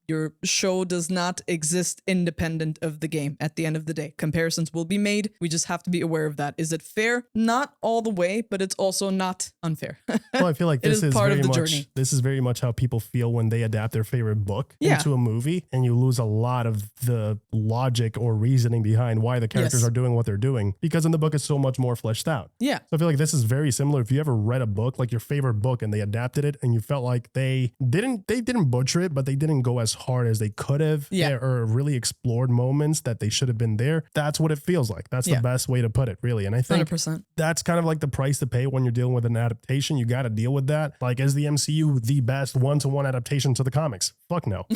Speaker 2: Your show does not exist independent of the game at the end of the day. Comparisons will be made. We just have to be aware of that. Is it fair? Not all the way, but it's also not unfair.
Speaker 1: Well, I feel like
Speaker 2: It
Speaker 1: this is
Speaker 2: part
Speaker 1: very
Speaker 2: of the
Speaker 1: much
Speaker 2: journey.
Speaker 1: this is very much how people feel when they adapt their favorite book
Speaker 2: Yeah.
Speaker 1: into a movie, and you lose a lot of the logic or reasoning behind why the characters
Speaker 2: Yes.
Speaker 1: are doing what they're doing, because in the book it's so much more fleshed out.
Speaker 2: Yeah.
Speaker 1: So I feel like this is very similar. If you ever read a book, like your favorite book, and they adapted it, and you felt like they didn't butcher it, but they didn't go as hard as they could have,
Speaker 2: Yeah.
Speaker 1: or really explored moments that they should have been there. That's what it feels like. That's
Speaker 2: Yeah.
Speaker 1: the best way to put it, really. And I think
Speaker 2: 100%.
Speaker 1: that's kind of like the price to pay when you're dealing with an adaptation. You got to deal with that. Like, is the MCU the best one-to-one adaptation to the comics? Fuck no.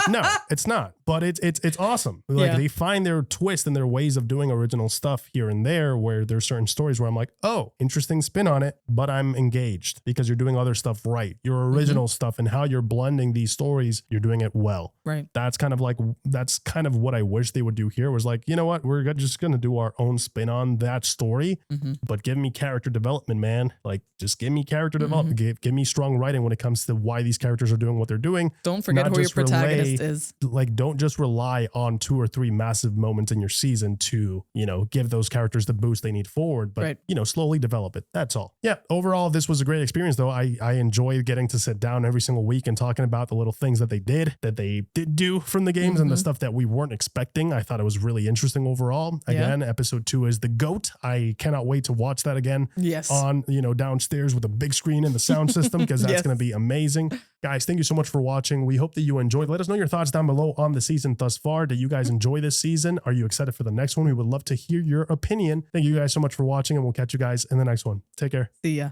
Speaker 1: No, it's not. But it's awesome. Like,
Speaker 2: Yeah.
Speaker 1: they find their twist and their ways of doing original stuff here and there, where there's certain stories where I'm like, oh, interesting spin on it, but I'm engaged because you're doing other stuff right. Your original stuff and how you're blending these stories, you're doing it well.
Speaker 2: Right.
Speaker 1: That's kind of what I wish they would do here, was like, you know what, we're just going to do our own spin on that story, but give me character development, man. Like, just give me character development. Give me strong writing when it comes to why these characters are doing what they're doing.
Speaker 2: Don't forget
Speaker 1: Not
Speaker 2: who your
Speaker 1: just
Speaker 2: protagonist is.
Speaker 1: Like, don't just rely on 2 or 3 massive moments in your season to, you know, give those characters the boost they need forward, but,
Speaker 2: Right.
Speaker 1: you know, slowly develop it. That's all. Yeah. Overall, this was a great experience, though. I enjoyed getting to sit down every single week and talking about the little things that they did do from the games and the stuff that we weren't expecting. I thought it was really interesting overall. Again, episode 2 is the GOAT. I cannot wait to watch that again.
Speaker 2: Yes.
Speaker 1: On, you know, downstairs with a big screen and the sound system, because that's
Speaker 2: Yes.
Speaker 1: going to be amazing. Guys, thank you so much for watching. We hope that you enjoyed. Let us know your thoughts down below on the season thus far. Did you guys enjoy this season? Are you excited for the next one? We would love to hear your opinion. Thank you guys so much for watching, and we'll catch you guys in the next one. Take care.
Speaker 2: See ya.